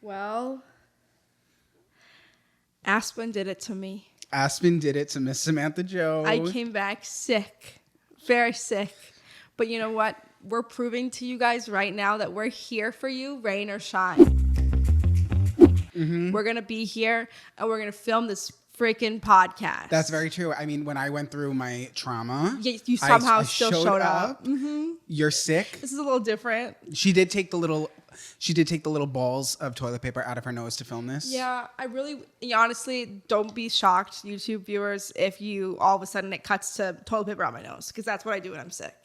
Well, Aspen did it to me. Aspen did it to Miss Samantha Joe. I came back sick. Very sick. But you know what? We're proving to you guys right now that we're here for you, rain or shine. We're going to be here and we're going to film this freaking podcast. That's very true. I mean, when I went through my trauma, you somehow I still showed up. You're sick. This is a little different. She did take the little balls of toilet paper out of her nose to film this. Yeah, honestly, don't be shocked, YouTube viewers, if you all of a sudden it cuts to toilet paper on my nose, because that's what I do when I'm sick.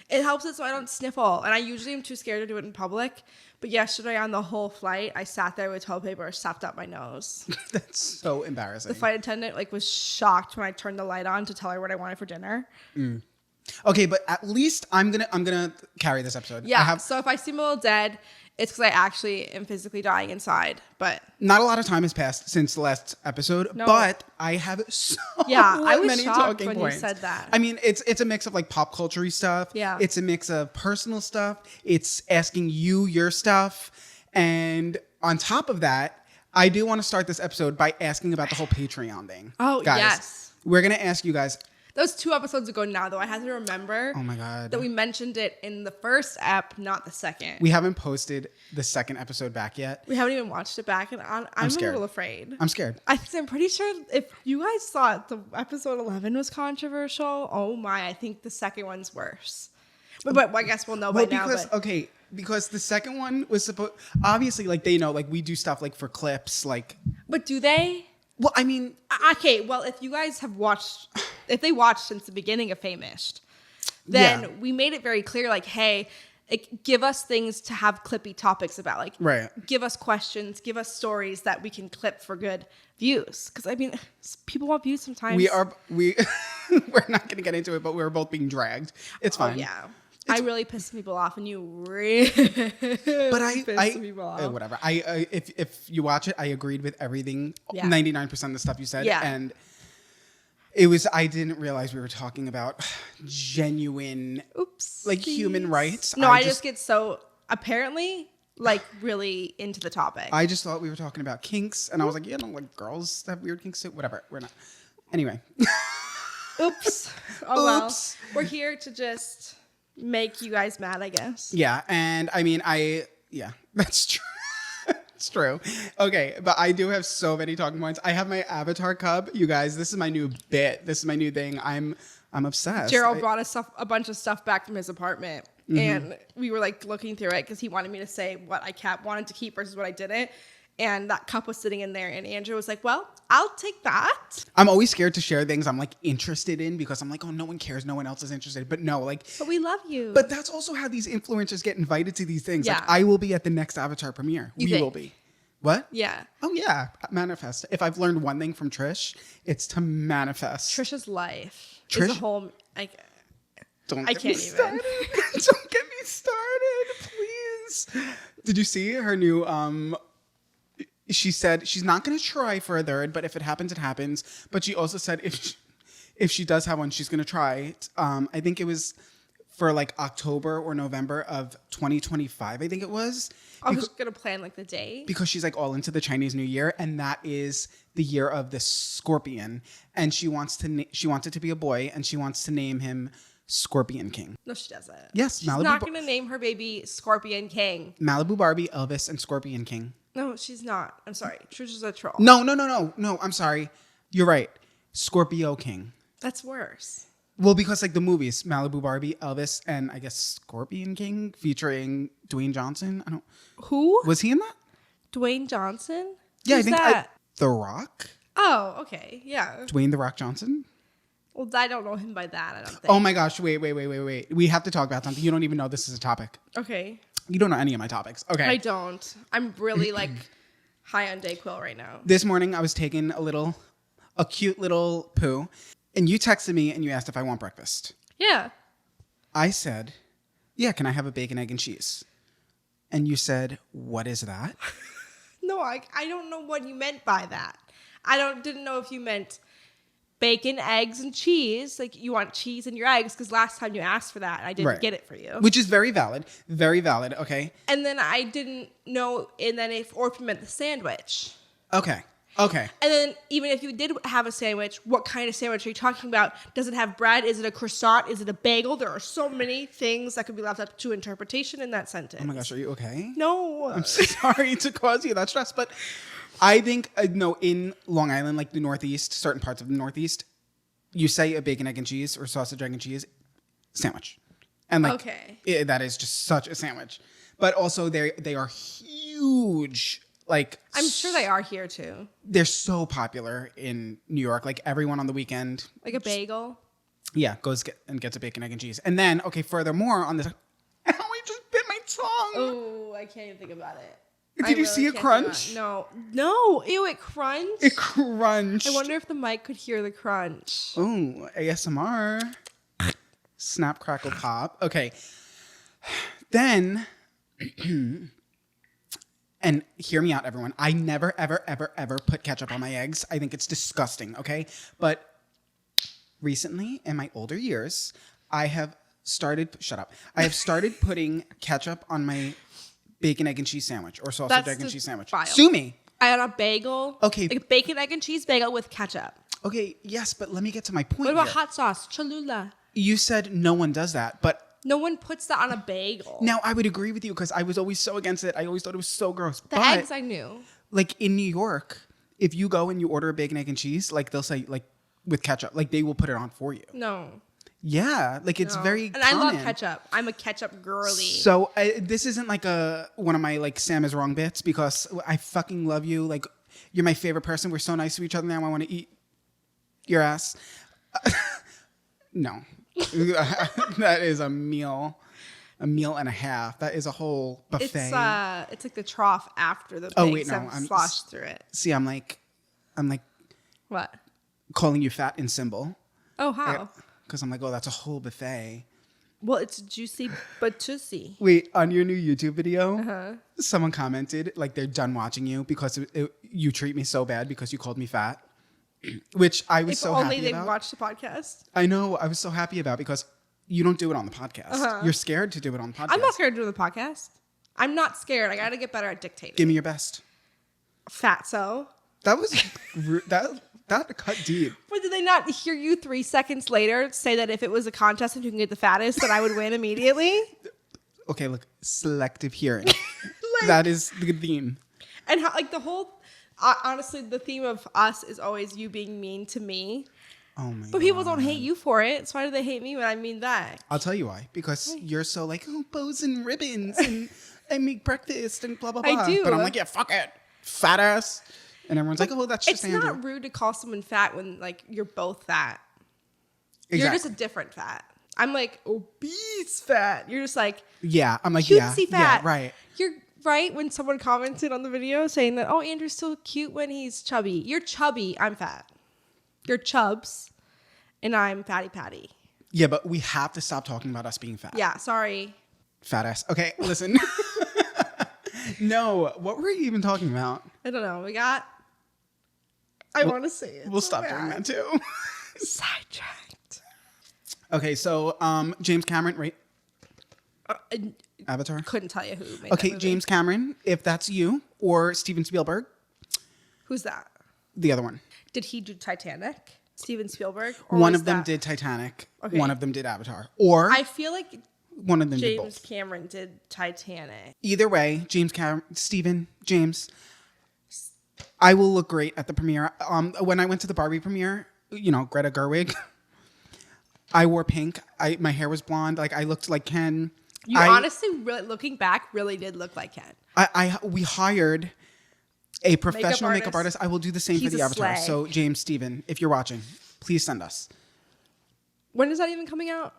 It helps it so I don't sniffle, and I usually am too scared to do it in public. But yesterday on the whole flight, I sat there with toilet paper stuffed up my nose. That's so embarrassing. The flight attendant was shocked when I turned the light on to tell her what I wanted for dinner. Okay, but at least I'm gonna carry this episode. Yeah. So if I seem a little dead, it's because I actually am physically dying inside. But not a lot of time has passed since the last episode. No. But I have so I was many shocked talking when points. you said that. I mean, it's a mix of like pop culture-y stuff. Yeah. It's a mix of personal stuff. It's asking you your stuff, and on top of that, I do want to start this episode by asking about the whole Patreon thing. Oh, guys, yes. We're gonna ask you guys. That was 2 episodes ago now, though. I had to remember Oh my god. that we mentioned it in the first ep, not the second. We haven't posted the second episode back yet. We haven't even watched it back, and I'm scared. a little afraid. I'm scared. I'm pretty sure if you guys thought the episode 11 was controversial, oh my, I think the second one's worse. But I guess we'll know by now. Because the second one was supposed, obviously, like they know, like we do stuff like for clips, like. But do they? Well, I mean, okay. Well, if you guys have watched, if they watched since the beginning of Fakeness, then we made it very clear, like, hey, give us things to have clippy topics about, like, right. Give us questions, give us stories that we can clip for good views. Because I mean, people want views sometimes. We're not going to get into it, but we're both being dragged. It's fine. Oh, yeah. I really pissed people off, and you really pissed people off. Whatever. If you watch it, I agreed with everything, 99% of the stuff you said. Yeah. And I didn't realize we were talking about genuine, human rights. No, I just get so, apparently, like, really into the topic. I just thought we were talking about kinks, and I was like, like girls have weird kinks too. Whatever. We're not. Anyway. Oops. Oh, Oops. Well. We're here to just make you guys mad, I guess. Yeah, and I mean, that's true. It's true. Okay, but I do have so many talking points. I have my Avatar cup. You guys, this is my new bit. This is my new thing. I'm obsessed. Gerald brought us a bunch of stuff back from his apartment, and we were like looking through it because he wanted me to say what I wanted to keep versus what I didn't. And that cup was sitting in there, and Andrew was like, well, I'll take that. I'm always scared to share things I'm like interested in because I'm like, oh, no one cares. No one else is interested. But no, like. But we love you. But that's also how these influencers get invited to these things. Yeah. Like, I will be at the next Avatar premiere. We will be. What? Yeah. Oh, yeah. Manifest. If I've learned one thing from Trish, it's to manifest. Trisha's life is a whole. I can't even. Don't get me started, please. Did you see her new she said she's not going to try for a third, but if it happens, it happens. But she also said if she does have one, she's going to try it. I think it was for like October or November of 2025, I think it was. I was going to plan like the day. Because she's like all into the Chinese New Year, and that is the year of the Scorpion. And she wants it to be a boy, and she wants to name him Scorpion King. No, she doesn't. Yes, she's not going to name her baby Scorpion King. Malibu Barbie, Elvis, and Scorpion King. No, she's not. I'm sorry. Trish is a troll. No. I'm sorry. You're right. Scorpio King. That's worse. Well, because like the movies, Malibu Barbie, Elvis, and I guess Scorpion King featuring Dwayne Johnson. Who? Was he in that? Dwayne Johnson? Yeah, Who's I think that? The Rock. Oh, okay. Yeah. Dwayne The Rock Johnson. Well, I don't know him by that, I don't think. Oh my gosh. Wait. We have to talk about something. You don't even know this is a topic. Okay. You don't know any of my topics. Okay. I don't. I'm really like high on Dayquil right now. This morning I was taking a cute little poo, and you texted me and you asked if I want breakfast. Yeah. I said, yeah, can I have a bacon, egg, and cheese? And you said, what is that? No, I don't know what you meant by that. I didn't know if you meant bacon, eggs, and cheese. Like, you want cheese in your eggs because last time you asked for that, and I didn't get it for you. Which is very valid. Very valid. Okay. And then I didn't know, and then if you meant the sandwich. Okay. Okay. And then even if you did have a sandwich, what kind of sandwich are you talking about? Does it have bread? Is it a croissant? Is it a bagel? There are so many things that could be left up to interpretation in that sentence. Oh my gosh, are you okay? No. I'm sorry to cause you that stress, but I think, no, in Long Island, like the Northeast, certain parts of the Northeast, you say a bacon, egg, and cheese or sausage, egg, and cheese sandwich. And like, that is just such a sandwich. But also they are huge. Like, I'm sure they are here too. They're so popular in New York. Like, everyone on the weekend. Like a bagel? Yeah, gets a bacon, egg, and cheese. And then, okay, furthermore, on this. Ow, I just bit my tongue. Oh, I can't even think about it. Did you see it crunch? No. Ew, it crunched. It crunched. I wonder if the mic could hear the crunch. Oh, ASMR. Snap, crackle, pop. Okay. Then, and hear me out, everyone. I never, ever, ever, ever put ketchup on my eggs. I think it's disgusting, okay? But recently, in my older years, I have started putting ketchup on my bacon, egg, and cheese sandwich or sausage, egg, and cheese sandwich. Vile. Sue me. I had a bagel. Okay. Like a bacon, egg, and cheese bagel with ketchup. Okay, yes, but let me get to my point. What about here. hot sauce? Cholula. You said no one does that, but no one puts that on a bagel. now I would agree with you because I was always so against it. I always thought it was so gross. The eggs I knew. Like in New York, if you go and you order a bacon, egg, and cheese, like they'll say like with ketchup, like they will put it on for you. No. Yeah, like it's very and common. I love ketchup. I'm a ketchup girly. So this isn't like one of my like Sam is wrong bits because I fucking love you. Like you're my favorite person. We're so nice to each other now. I want to eat your ass. No. That is a meal and a half. That is a whole buffet. It's like the trough after the pigs have sloshed through it. See, I'm like what? Calling you fat in symbol. Oh, how? Because I'm like, oh, that's a whole buffet. Well, it's juicy but juicy. Wait, on your new YouTube video, someone commented like they're done watching you because you treat me so bad because you called me fat. Which I was so happy about. If only they watched the podcast. I know. I was so happy about because you don't do it on the podcast. You're scared to do it on the podcast. I'm not scared to do the podcast. I'm not scared. I got to get better at dictating. Give me your best. Fatso. That was that cut deep. But did they not hear you 3 seconds later say that if it was a contest and you can get the fattest, that I would win immediately? Okay, look, selective hearing. That is the theme. And how, like the whole. Honestly, the theme of us is always you being mean to me. Oh my god. But people don't hate you for it. So why do they hate me when I mean that? I'll tell you why. Because you're so like, oh, bows and ribbons and I make breakfast and blah, blah, blah. I do. But I'm like, yeah, fuck it. Fat ass. And everyone's like, oh, that's just Andrew. It's not rude to call someone fat when like you're both fat. Exactly. You're just a different fat. I'm like obese fat. You're just like yeah. I'm like cutesy fat. Yeah, right. You're right when someone commented on the video saying that Andrew's still cute when he's chubby. You're chubby. I'm fat. You're chubs, and I'm fatty patty. Yeah, but we have to stop talking about us being fat. Yeah, sorry. Fat ass. Okay, listen. No, what were we even talking about? I don't know. I want to say it. We'll stop doing that too. Sidetracked. Okay, so James Cameron, right? Avatar? Couldn't tell you who made Okay, that movie. James Cameron, if that's you, or Steven Spielberg. Who's that? The other one. Did he do Titanic? Steven Spielberg? One of them did Titanic. Okay. One of them did Avatar. Or I feel like one of them did James both. Cameron did Titanic. Either way, James, I will look great at the premiere. When I went to the Barbie premiere, Greta Gerwig, I wore pink. My hair was blonde. Like I looked like Ken. You honestly, really, looking back, really did look like Ken. We hired a professional makeup artist. I will do the same for the Avatar. Slay. So James, Steven, if you're watching, please send us. When is that even coming out?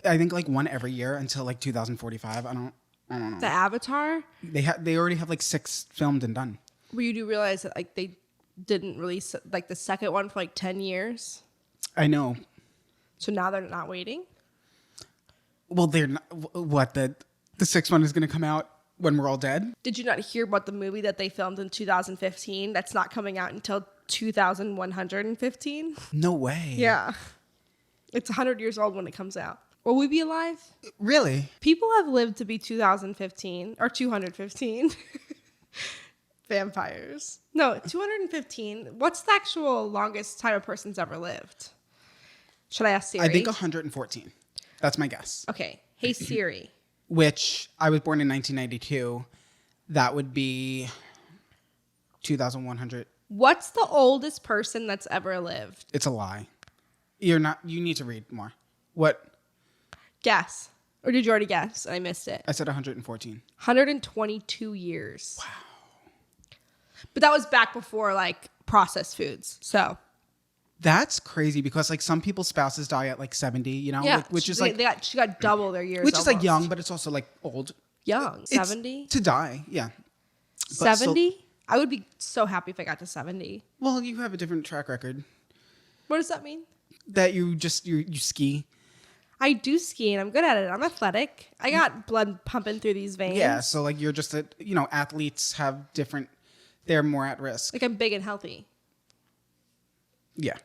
I think like one every year until like 2045. I don't know. The Avatar? They already have like 6 filmed and done. Well, you do realize that like they didn't release like the second one for like 10 years. I know. So now they're not waiting. Well, they're not. What the 6th one is going to come out When we're all dead? Did you not hear about the movie that they filmed in 2015 that's not coming out until 2115? No way. Yeah. It's 100 years old when it comes out. Will we be alive? Really? People have lived to be 2015 or 215. Vampires. No, 215. What's the actual longest time a person's ever lived? Should I ask Siri? I think 114. That's my guess. Okay. Hey, Siri. Which I was born in 1992. That would be 2,100. What's the oldest person that's ever lived? It's a lie. You need to read more. What? Guess. Or did you already guess? I missed it. I said 114. 122 years. Wow. But that was back before like processed foods. So that's crazy because like some people's spouses die at like 70, you know? Yeah, Like, which is she got double their years. Which is like almost. young, but it's also like old. Young. 70? To die, yeah. 70? I would be so happy if I got to 70. Well, you have a different track record. What does that mean? That you ski. I do ski and I'm good at it. I'm athletic. I got blood pumping through these veins. Yeah, so like you're just athletes have different, they're more at risk. Like I'm big and healthy. Yeah.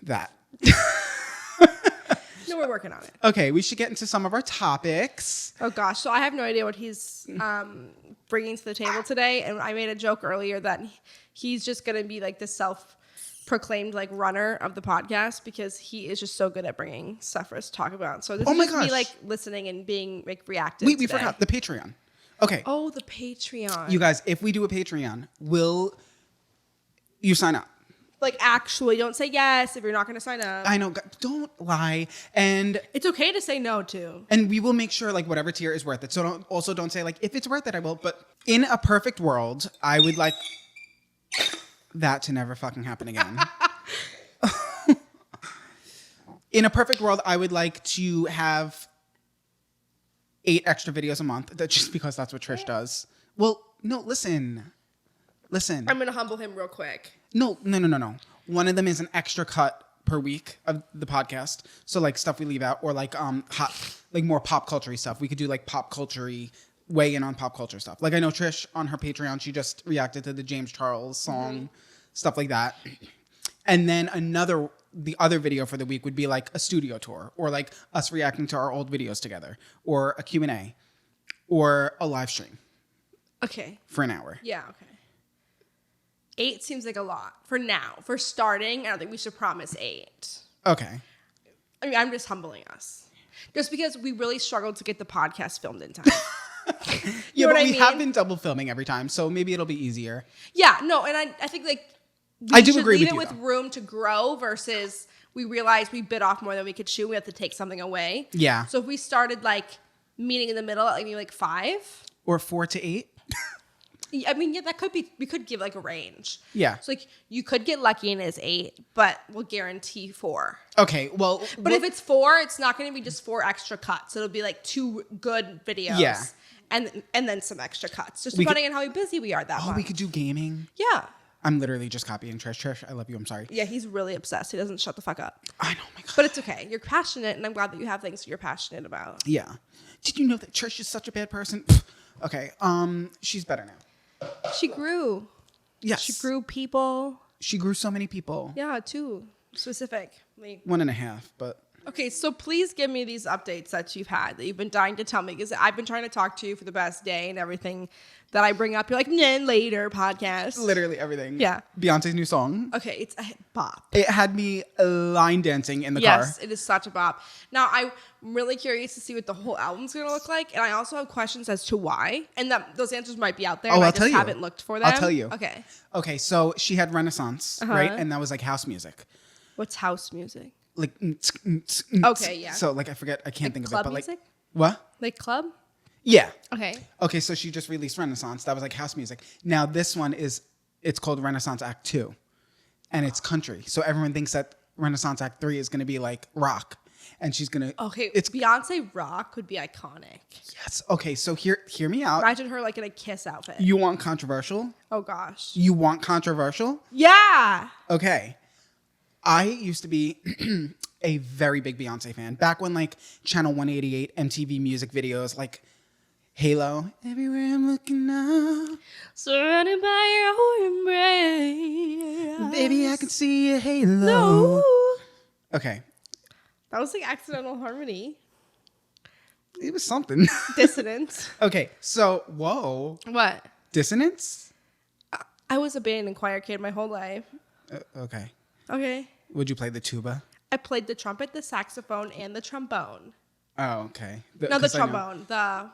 That. No, we're working on it. Okay, we should get into some of our topics. Oh gosh, so I have no idea what he's bringing to the table today, and I made a joke earlier that he's just gonna be like the self-proclaimed like runner of the podcast because he is just so good at bringing stuff for us to talk about. So this is just me like listening and being like reactive. We forgot the Patreon. Okay. Oh, the Patreon. You guys, if we do a Patreon, will you sign up? Like, actually, don't say yes if you're not going to sign up. I know. Don't lie. And it's okay to say no, too. And we will make sure, like, whatever tier is worth it. So don't say, like, if it's worth it, I will. But in a perfect world, I would like that to never fucking happen again. In a perfect world, I would like to have 8 extra videos a month. Just because that's what Trish does. Well, no, listen. I'm going to humble him real quick. No. One of them is an extra cut per week of the podcast. So like stuff we leave out or like more pop culture stuff. We could do like pop culture weigh in on pop culture stuff. Like I know Trish on her Patreon, she just reacted to the James Charles song, stuff like that. And then the other video for the week would be like a studio tour or like us reacting to our old videos together or a Q&A or a live stream. Okay. For an hour. Yeah, okay. 8 seems like a lot for now. For starting, I don't think we should promise 8. Okay. I mean, I'm just humbling us. Just because we really struggled to get the podcast filmed in time. Yeah, but we have been double filming every time, so maybe it'll be easier. Yeah, no, and I think like I do agree with you. Leave it with room to grow versus we realized we bit off more than we could chew. We have to take something away. Yeah. So if we started like meeting in the middle at maybe like 5 or 4 to 8. I mean, yeah, that could be. We could give like a range. Yeah. So like you could get lucky and it's 8, but we'll guarantee 4. Okay. Well, but if it's 4, it's not going to be just 4 extra cuts. It'll be like 2 good videos. Yeah. And then some extra cuts, just depending on how busy we are that month. We could do gaming. Yeah. I'm literally just copying Trish. Trish, I love you. I'm sorry. Yeah, he's really obsessed. He doesn't shut the fuck up. I know, my God. But it's okay. You're passionate, and I'm glad that you have things you're passionate about. Yeah. Did you know that Trish is such a bad person? Okay. She's better now. She grew. Yes. She grew people. She grew so many people. Yeah, 2 specifically. 1.5, but. Okay, so please give me these updates that you've had, that you've been dying to tell me, because I've been trying to talk to you for the past day and everything that I bring up. You're like, nah, later, podcast. Literally everything. Yeah. Beyonce's new song. Okay, it's a bop. It had me line dancing in the car. Yes, it is such a bop. Now, I'm really curious to see what the whole album's going to look like, and I also have questions as to why, and those answers might be out there, and I just haven't looked for them. I'll tell you. Okay, so she had Renaissance, right? And that was like house music. What's house music? Like, okay, yeah. So like, I forget, I can't like think of it, club but music? like, what? Like club? Yeah. Okay, so she just released Renaissance. That was like house music. Now this one it's called Renaissance Act 2. And it's country. So everyone thinks that Renaissance Act 3 is going to be like rock. And she's going to... Okay, Beyonce rock would be iconic. Yes. Okay, so hear me out. Imagine her like in a Kiss outfit. You want controversial? Oh, gosh. You want controversial? Yeah. Okay. I used to be a very big Beyonce fan. Back when like Channel 188 MTV music videos, like Halo. Everywhere I'm looking now. Surrounded by your embrace. Baby, I can see a halo. No. Okay. That was like accidental harmony. It was something. Dissonance. Okay, so, whoa. What? Dissonance? I was a band and choir kid my whole life. Okay. Okay. Would you play the tuba? I played the trumpet, the saxophone, and the trombone. Oh, okay. No, the trombone.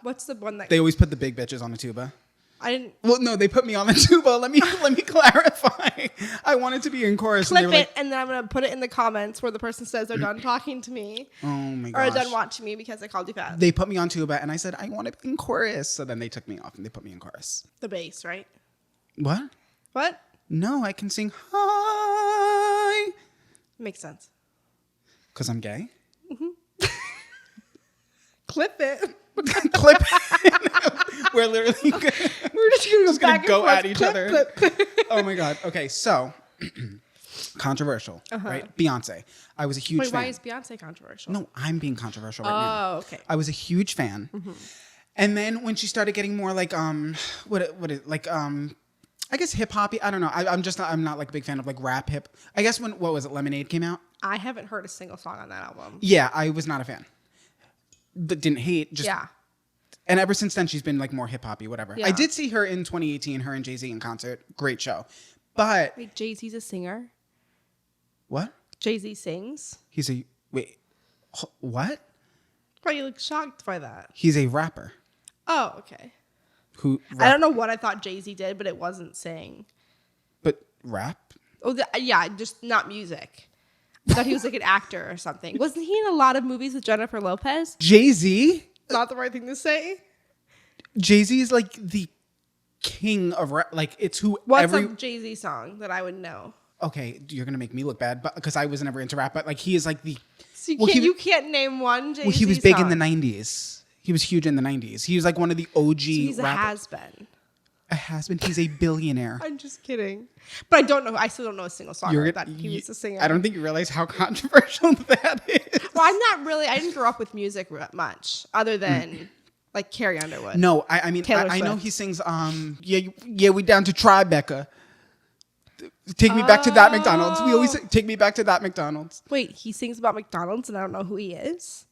What's the one that... They always put the big bitches on the tuba. I didn't... Well, no, they put me on the tuba. Let me clarify. I wanted to be in chorus. Clip and they were it, and then I'm going to put it in the comments where the person says they're done talking to me. Oh, my Or gosh. done watching me because I called you fat. They put me on tuba, and I said, I want to be in chorus. So then they took me off, and they put me in chorus. The bass, right? What? What? No, I can sing high. Makes sense. Because I'm gay? Clip it. Clip it. We're literally We're just going to go at each clip, other. Clip. Oh, my God. Okay, so... Controversial, right? Beyonce. I was a huge Wait, fan. why is Beyonce controversial? No, I'm being controversial right now. Oh, okay. I was a huge fan. And then when she started getting more like I guess hip hoppy. I don't know. I'm not like a big fan of like rap hip. I guess what was it? Lemonade came out. I haven't heard a single song on that album. Yeah, I was not a fan. But didn't hate. Just Yeah. And ever since then, she's been like more hip hoppy, whatever. Yeah. I did see her in 2018, her and Jay-Z in concert. Great show. But Wait, Jay-Z's a singer? what? Jay-Z sings? What? Why you look shocked by that? He's a rapper Oh, okay. who. I don't know what I thought Jay-Z did, but it wasn't sing. But rap. Oh, yeah, just not music. I thought he was like an actor or something. Wasn't he in a lot of movies with Jennifer Lopez? Jay-Z. Not the right thing to say. Jay-Z is like the king of rap. Like it's who What's a Jay-Z song that I would know? Okay, you're gonna make me look bad, but because I was never into rap, but like he is like the. So you can't name one Jay-Z Well, he was big song. in the '90s. He was huge in the '90s. He was like one of the OG. So he's a rappers. has-been. A has-been. He's a billionaire. I'm just kidding. But I don't know. I still don't know a single song that he was a singer. I don't think you realize how controversial that is. Well, I didn't grow up with music much, other than like Carrie Underwood. No, I mean I know he sings. Yeah, we down to Tribeca. Take me back to that McDonald's. We always say, take me back to that McDonald's. Wait, he sings about McDonald's, and I don't know who he is.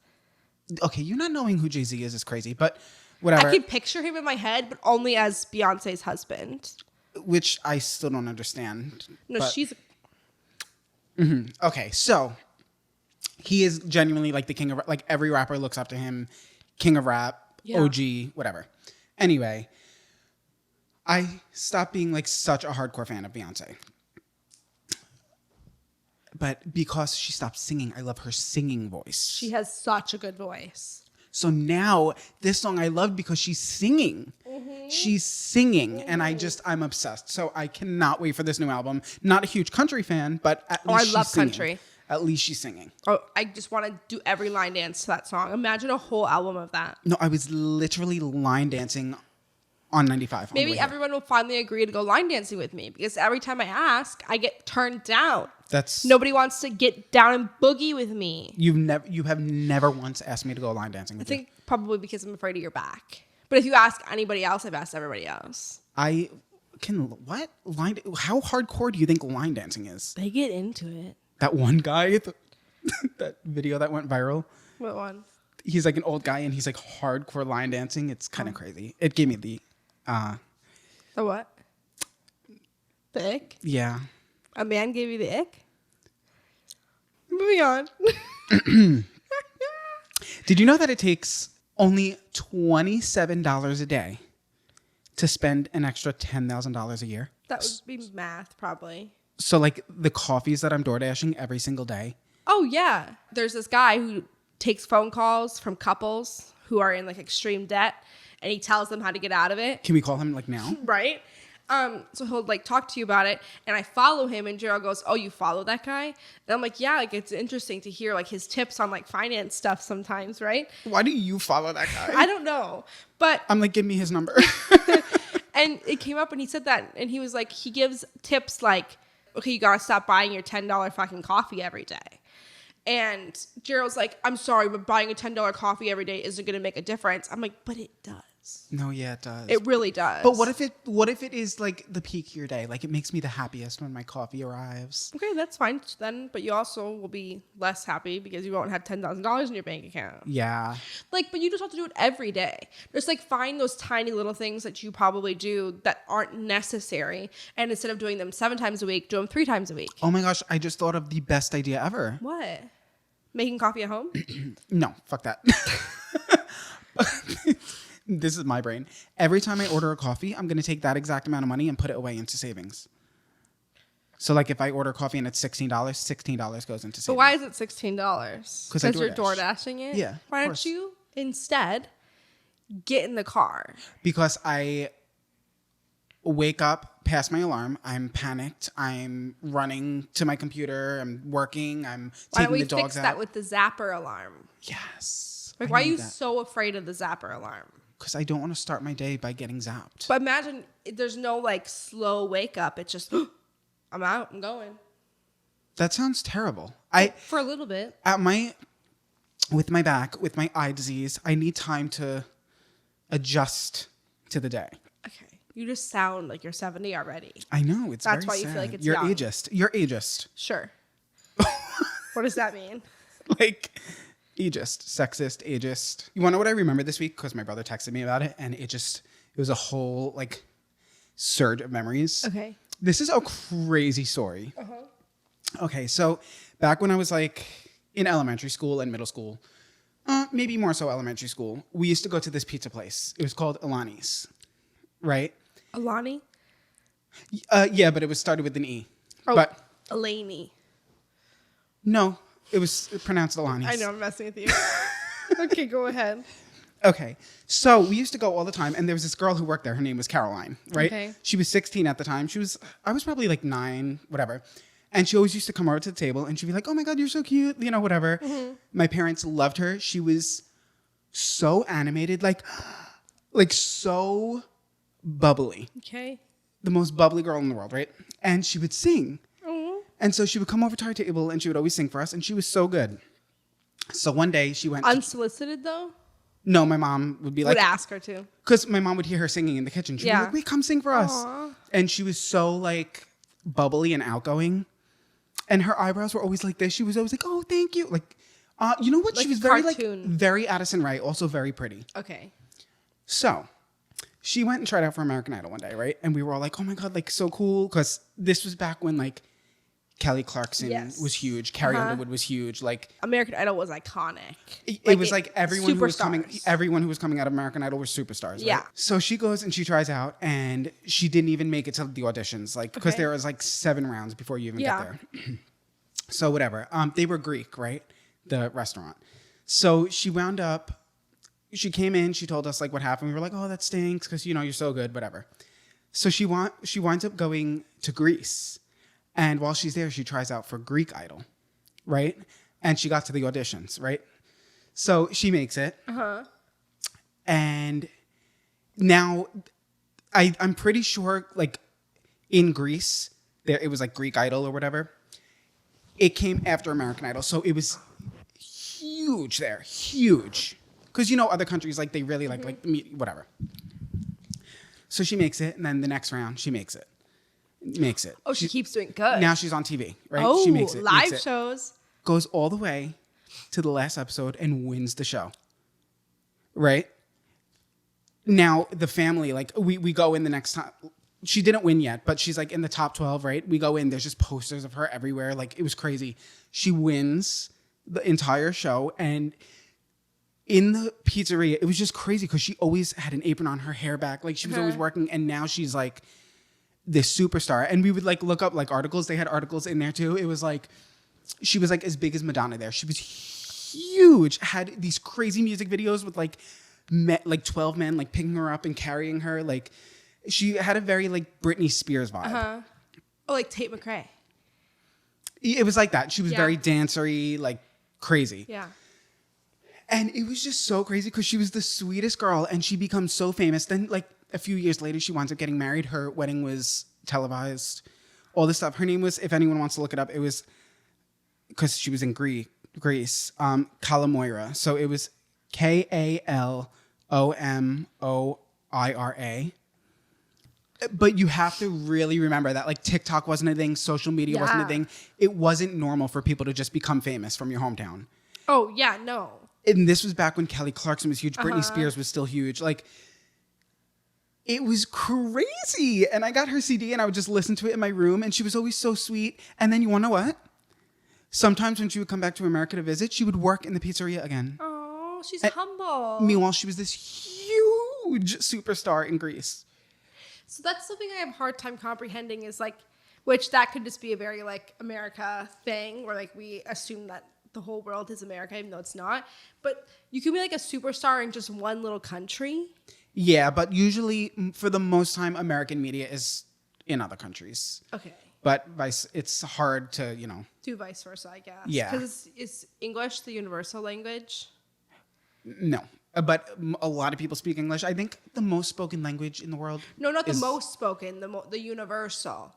Okay, you not knowing who Jay-Z is crazy, but whatever. I can picture him in my head, but only as Beyonce's husband. Which I still don't understand. No, but, she's. Okay, so he is genuinely like the king of like every rapper looks up to him, king of rap, Yeah. OG, whatever. Anyway, I stopped being like such a hardcore fan of Beyonce. But because she stopped singing, I love her singing voice. She has such a good voice. So now this song I love because she's singing. She's singing, and I'm obsessed. So I cannot wait for this new album. Not a huge country fan, but at least I she's love singing. country. At least she's singing. Oh, I just want to do every line dance to that song. Imagine a whole album of that. No, I was literally line dancing on 95. Maybe everyone will finally agree to go line dancing with me, because every time I ask, I get turned down. Nobody wants to get down and boogie with me. You have never once asked me to go line dancing with you. I think probably because I'm afraid of your back. But if you ask anybody else, I've asked everybody else. How hardcore do you think line dancing is? They get into it. That one guy, that video that went viral. What one? He's like an old guy and he's like hardcore line dancing. It's kind of crazy. It gave me the The what? The ick? Yeah. A man gave you the ick? Moving on. Did you know that it takes only $27 a day to spend an extra $10,000 a year? That would be math, probably. So like the coffees that I'm door dashing every single day. Oh, yeah. There's this guy who takes phone calls from couples who are in like extreme debt, and he tells them how to get out of it. Can we call him like now? Right? So he'll like talk to you about it, and I follow him, and Gerald goes, "Oh, you follow that guy?" And I'm like, "Yeah, like it's interesting to hear like his tips on like finance stuff sometimes, right?" Why do you follow that guy? I don't know, but I'm like, give me his number. and it came up, and he said that, and he was like, he gives tips like, "Okay, you gotta stop buying your $10 fucking coffee every day." And Gerald's like, "I'm sorry, but buying a $10 coffee every day isn't gonna make a difference." I'm like, "But it does." No, yeah, it does. It really does. But what if it is like the peak of your day? Like it makes me the happiest when my coffee arrives. Okay, that's fine then. But you also will be less happy because you won't have $10,000 in your bank account. Yeah. Like, but you just have to do it every day. Just like find those tiny little things that you probably do that aren't necessary. And instead of doing them 7 times a week, do them 3 times a week. Oh my gosh, I just thought of the best idea ever. What? Making coffee at home? No, fuck that. This is my brain. Every time I order a coffee, I'm going to take that exact amount of money and put it away into savings. So like if I order coffee and it's $16, $16 goes into savings. But why is it $16? Because you're DoorDash. DoorDashing it? Yeah, Why of don't course. you instead get in the car? Because I wake up past my alarm. I'm panicked. I'm running to my computer. I'm working. I'm Why don't taking we the dogs fix out. that with the zapper alarm? Yes. Like, I why are need you that. so afraid of the zapper alarm? Because I don't want to start my day by getting zapped. But imagine there's no like slow wake up. It's just, I'm out, I'm going. That sounds terrible. For a little bit. With my back, with my eye disease, I need time to adjust to the day. Okay. You just sound like you're 70 already. I know, it's That's very why you feel like sad. it's You're young. ageist. You're ageist. Sure. What does that mean? Like, ageist, sexist, ageist. You want to know what I remember this week? Because my brother texted me about it, and it was a whole, like, surge of memories. Okay. This is a crazy story. Okay, so back when I was, like, in elementary school and middle school, maybe more so elementary school, we used to go to this pizza place. It was called Alani's, right? Alani? Yeah, but it was started with an E. Oh, But Elaney. no, it was pronounced Alani's. I know, I'm messing with you. Okay, go ahead. Okay, so we used to go all the time, and there was this girl who worked there. Her name was Caroline, right? Okay. She was 16 at the time. I was probably like 9, whatever. And she always used to come over to the table, and she'd be like, "Oh my God, you're so cute," you know, whatever. My parents loved her. She was so animated, like so bubbly. Okay. The most bubbly girl in the world, right? And she would sing. Oh. And so she would come over to our table, and she would always sing for us, and she was so good. So one day she went. Unsolicited though? No, my mom would be like, Would ask her to. because my mom would hear her singing in the kitchen. She'd be like, "Wait, come sing for us." Aw. And she was so like bubbly and outgoing, and her eyebrows were always like this. She was always like, "Oh, thank you." Like, you know what? Like she was a very cartoon. very Addison Rae, also very pretty. Okay. So she went and tried out for American Idol one day, right? And we were all like, "Oh my God, like so cool," because this was back when like Kelly Clarkson Yes. was huge, Carrie Underwood was huge, like. American Idol was iconic. It was like everyone who was superstars. everyone who was coming out of American Idol were superstars. Right? Yeah. So she goes and she tries out, and she didn't even make it to the auditions, like because Okay. there was like 7 rounds before you even Yeah. get there. So whatever. They were Greek, right? The restaurant. So she wound up. She came in. She told us like what happened. We were like, "Oh, that stinks," because you're so good, whatever. So she winds up going to Greece. And while she's there, she tries out for Greek Idol, right? And she got to the auditions, right? So she makes it. And now I'm pretty sure, like, in Greece, it was like Greek Idol or whatever. It came after American Idol. So it was huge there. Huge. Because, other countries, like, they really like whatever. So she makes it. And then the next round, she makes it. Oh, she keeps doing good. Now she's on TV, right? Oh, she makes it. live makes it, shows. goes all the way to the last episode and wins the show. Right? Now, the family, like, we go in the next time. She didn't win yet, but she's like in the top 12, right? We go in, there's just posters of her everywhere. Like, it was crazy. She wins the entire show, and in the pizzeria, it was just crazy because she always had an apron on, her hair back. Like, she was always working, and now she's like this superstar. And we would like look up like articles. They had articles in there too. It was like she was like as big as Madonna there. She was huge. Had these crazy music videos with like 12 men like picking her up and carrying her. Like she had a very like Britney Spears vibe. Oh, like Tate McRae. It was like that. She was Yeah. very dancery, like crazy. Yeah. And it was just so crazy because she was the sweetest girl and she becomes so famous. Then like a few years later, she winds up getting married. Her wedding was televised, all this stuff. Her name was, if anyone wants to look it up, it was, because she was in Greece, Kalamoira. So it was Kalmoira. OMOIRA. But you have to really remember that like TikTok wasn't a thing, social media wasn't a thing. It wasn't normal for people to just become famous from your hometown. Oh, yeah, no. And this was back when Kelly Clarkson was huge. Britney Spears was still huge. Like, it was crazy. And I got her CD and I would just listen to it in my room. And she was always so sweet. And then you want to know what? Sometimes when she would come back to America to visit, she would work in the pizzeria again. Oh, she's humble. Meanwhile, she was this huge superstar in Greece. So that's something I have a hard time comprehending is like, which that could just be a very like America thing where like we assume that the whole world is America, even though it's not. But you can be like a superstar in just one little country. Yeah, but usually for the most time, American media is in other countries. Okay. But it's hard to, do vice versa, I guess. Yeah. Because is English the universal language? No. But a lot of people speak English. I think the most spoken language in the world. No, not the most spoken, the universal.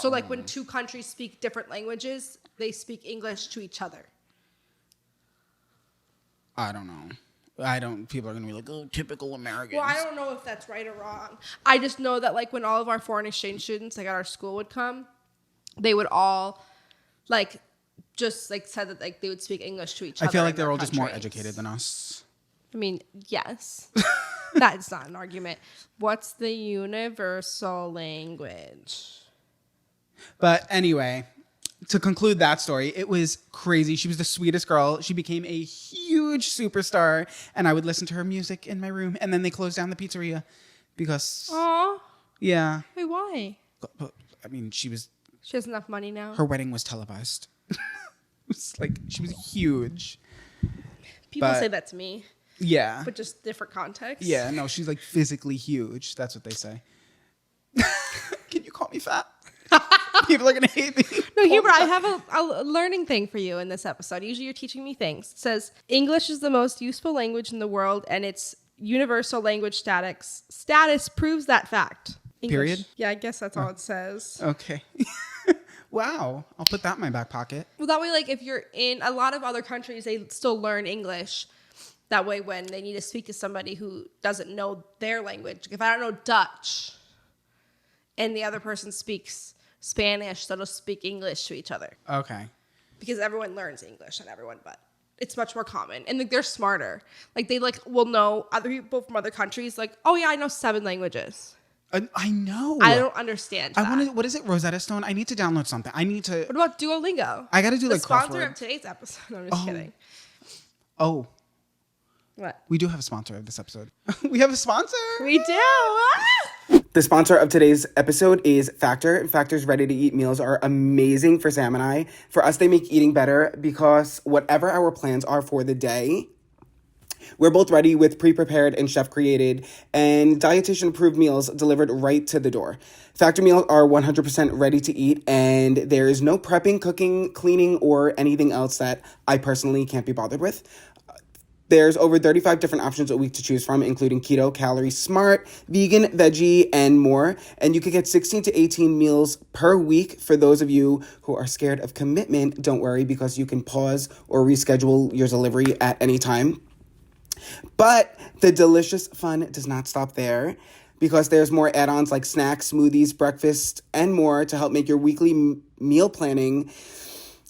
So like when two countries speak different languages, they speak English to each other. I don't know. People are going to be like, oh, typical Americans. Well, I don't know if that's right or wrong. I just know that like when all of our foreign exchange students like at our school would come, they would all like just like said that like they would speak English to each other. I feel like they're all just more educated than us. I mean, yes. That's not an argument. What's the universal language? But anyway, to conclude that story, it was crazy. She was the sweetest girl. She became a huge superstar, and I would listen to her music in my room. And then they closed down the pizzeria because, Aw. yeah. Wait, why? I mean, she has enough money now. Her wedding was televised. It was like she was huge. People say that to me. Yeah. But just different context. Yeah, no, she's like physically huge. That's what they say. Can you call me fat? People are going to hate me. No, Hubert, I have a learning thing for you in this episode. Usually you're teaching me things. It says, English is the most useful language in the world, and its universal language status proves that fact. English. Period? Yeah, I guess that's all it says. Okay. Wow. I'll put that in my back pocket. Well, that way, like, if you're in a lot of other countries, they still learn English. That way, when they need to speak to somebody who doesn't know their language, if I don't know Dutch and the other person speaks Spanish, they'll just speak English to each other. Okay. Because everyone learns English, not everyone, but it's much more common. And like, they're smarter. Like, they like will know other people from other countries. Like, oh yeah, I know 7 languages. I know. I don't understand that. I want to. What is it? Rosetta Stone. I need to download something. I need to. What about Duolingo? I got to do the like sponsor crossword. of today's episode. No, I'm just kidding. Oh. What? We do have a sponsor of this episode. We have a sponsor. We do. Ah! The sponsor of today's episode is Factor. Factor's ready-to-eat meals are amazing for Sam and I. For us, they make eating better because whatever our plans are for the day, we're both ready with pre-prepared and chef-created and dietitian-approved meals delivered right to the door. Factor meals are 100% ready to eat, and there is no prepping, cooking, cleaning, or anything else that I personally can't be bothered with. There's over 35 different options a week to choose from, including keto, calorie smart, vegan, veggie, and more. And you can get 16 to 18 meals per week. For those of you who are scared of commitment, don't worry, because you can pause or reschedule your delivery at any time. But the delicious fun does not stop there, because there's more add-ons like snacks, smoothies, breakfast, and more to help make your weekly meal planning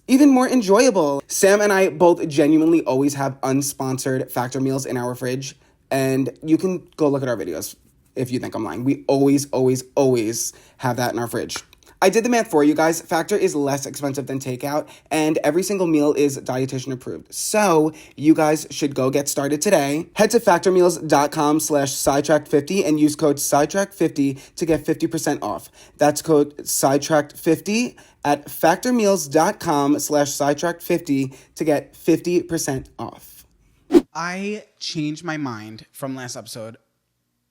even more enjoyable. Sam and I both genuinely always have unsponsored Factor meals in our fridge, and you can go look at our videos if you think I'm lying. We always, always, always have that in our fridge. I did the math for you guys. Factor is less expensive than takeout, and every single meal is dietitian approved. So you guys should go get started today. Head to factormeals.com/sidetracked50 and use code sidetracked50 to get 50% off. That's code sidetracked50 at factormeals.com/sidetracked50 to get 50% off. I changed my mind from last episode,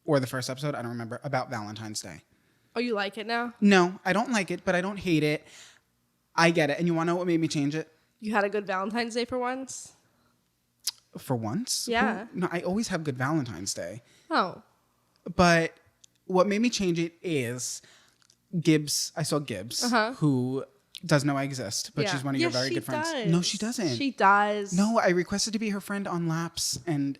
or the first episode, I don't remember, about Valentine's Day. Oh, you like it now? No, I don't like it, but I don't hate it. I get it. And you want to know what made me change it? You had a good Valentine's Day for once? For once? Yeah. No, I always have good Valentine's Day. Oh. But what made me change it is Gibbs. I saw Gibbs, who doesn't know I exist, but she's one of your very good friends. Does. No, she doesn't. She does. No, I requested to be her friend on Laps, and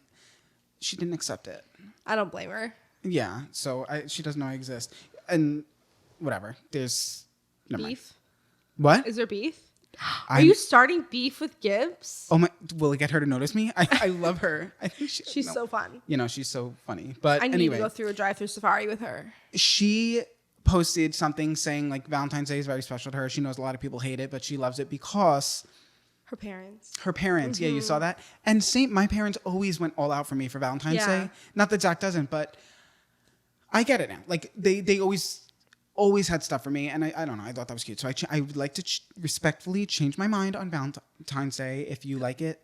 she didn't accept it. I don't blame her. Yeah, so she doesn't know I exist. And whatever. There's never mind. Beef? What? Is there beef? Are you starting beef with Gibbs? Oh my! Will it get her to notice me? I love her. I think She's so fun. You know, she's so funny. But I need anyway, to go through a drive-through safari with her. she posted something saying like Valentine's Day is very special to her. She knows a lot of people hate it, but she loves it because Her parents. her parents. Yeah, you saw that. And my parents always went all out for me for Valentine's Day. Not that Zach doesn't, but I get it now. Like they always had stuff for me, and I don't know. I thought that was cute. So I would like to respectfully change my mind on Valentine's Day. If you like it,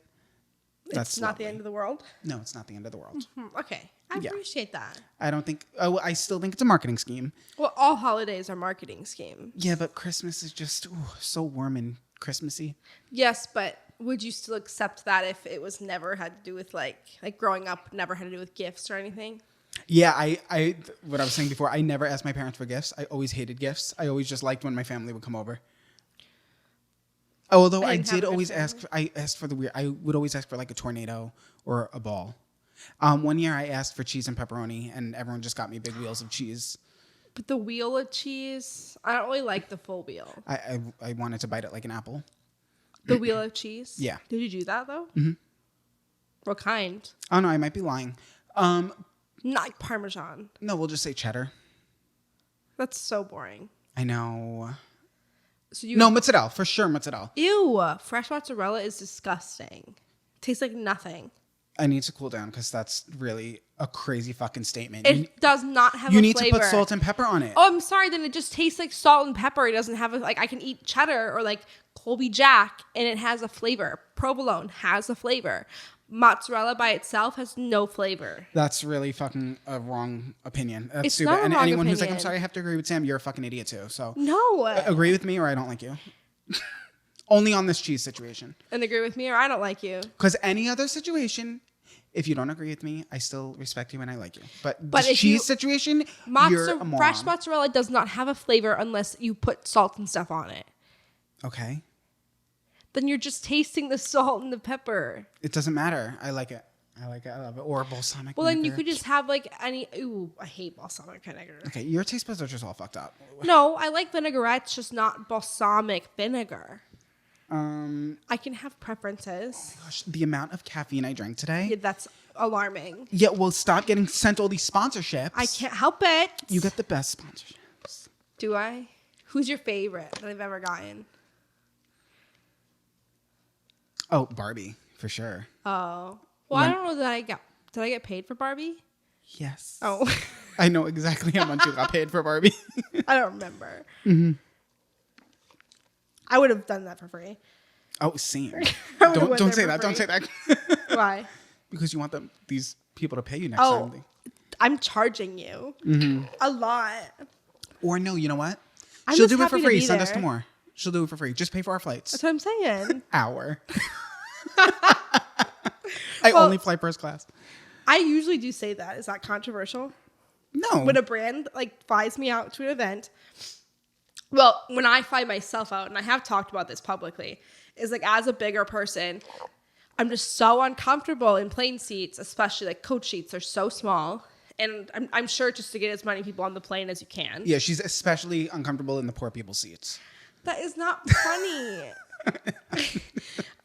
that's It's not the end of the world. No, it's not the end of the world. Okay, I appreciate that. I don't think. Oh, I still think it's a marketing scheme. Well, all holidays are marketing schemes. Yeah, but Christmas is just so warm and Christmassy. Yes, but would you still accept that if it was never had to do with like growing up, never had to do with gifts or anything? Yeah, I what I was saying before, I never asked my parents for gifts. I always hated gifts. I always just liked when my family would come over. Although I did always ask, I asked for the weird, I would always ask for like a tornado or a ball. One year I asked for cheese and pepperoni, and everyone just got me big wheels of cheese. But the wheel of cheese, I don't really like the full wheel. I wanted to bite it like an apple. The wheel of cheese? Yeah. Did you do that though? Mm-hmm. What kind? Oh no, I might be lying. Not like Parmesan. No, we'll just say cheddar. That's so boring. I know. So No, mozzarella. For sure, mozzarella. Ew. Fresh mozzarella is disgusting. Tastes like nothing. I need to cool down because that's really a crazy fucking statement. It does not have a flavor. You need to put salt and pepper on it. Oh, I'm sorry. Then it just tastes like salt and pepper. It doesn't have I can eat cheddar or like Colby Jack and it has a flavor. Provolone has a flavor. Mozzarella by itself has no flavor. That's really fucking a wrong opinion. That's It's stupid. not a And wrong anyone who's like, I'm opinion. sorry, I have to agree with Sam, you're a fucking idiot too. So No. agree with me or I don't like you. Only on this cheese situation. And agree with me or I don't like you. Because any other situation, if you don't agree with me, I still respect you and I like you. But But this if cheese you- situation, you're a moron. Fresh mozzarella does not have a flavor unless you put salt and stuff on it. Okay. Then you're just tasting the salt and the pepper. It doesn't matter. I like it. I like it. I love it. Or balsamic Well, vinegar. then you could just have like any. Ooh, I hate balsamic vinegar. Okay, your taste buds are just all fucked up. No, I like vinaigrettes, just not balsamic vinegar. I can have preferences. Gosh, the amount of caffeine I drank today. Yeah, that's alarming. Yeah, well, stop getting sent all these sponsorships. I can't help it. You get the best sponsorships. Do I? Who's your favorite that I've ever gotten? Oh, Barbie, for sure. Oh. Well, I don't know that did I get paid for Barbie? Yes. Oh. I know exactly how much you got paid for Barbie. I don't remember. Mm-hmm. I would have done that for free. Oh, same. I would've went Don't there say for that. Don't free. say that. Why? Because you want these people to pay you next Oh, time. I'm charging you a lot. Or no, you know what? I'm She'll just do it for happy to free. be Send us there. to more. She'll do it for free. Just pay for our flights. That's what I'm saying. Hour. I Well- only fly first class. I usually do say that. Is that controversial? No. When a brand like flies me out to an event, well, when I fly myself out, and I have talked about this publicly, is like as a bigger person, I'm just so uncomfortable in plane seats, especially like coach seats. They're so small, and I'm sure just to get as many people on the plane as you can. Yeah, she's especially uncomfortable in the poor people's seats. That is not funny.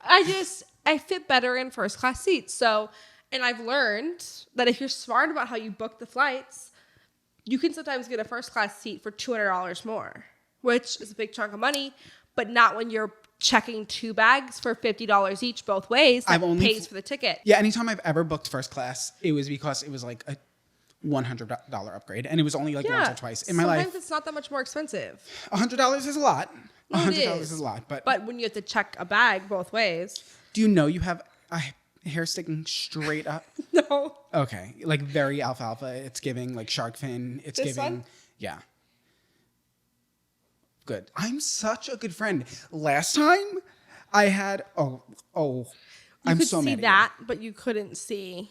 I fit better in first class seats. So, and I've learned that if you're smart about how you book the flights, you can sometimes get a first class seat for $200 more, which is a big chunk of money, but not when you're checking 2 bags for $50 each both ways. That pays for the ticket. Yeah, anytime I've ever booked first class, it was because it was like a $100 upgrade, and it was only like once or twice in my life. Sometimes it's not that much more expensive. $100 is a lot. No, it $100 is. is a lot, but when you have to check a bag both ways. do you know you have hair sticking straight up? No. Okay, like very alfalfa. It's giving like shark fin. It's This giving, one? yeah. Good. I'm such a good friend. Last time, I had You I'm could so see mad at you. that, but you couldn't see.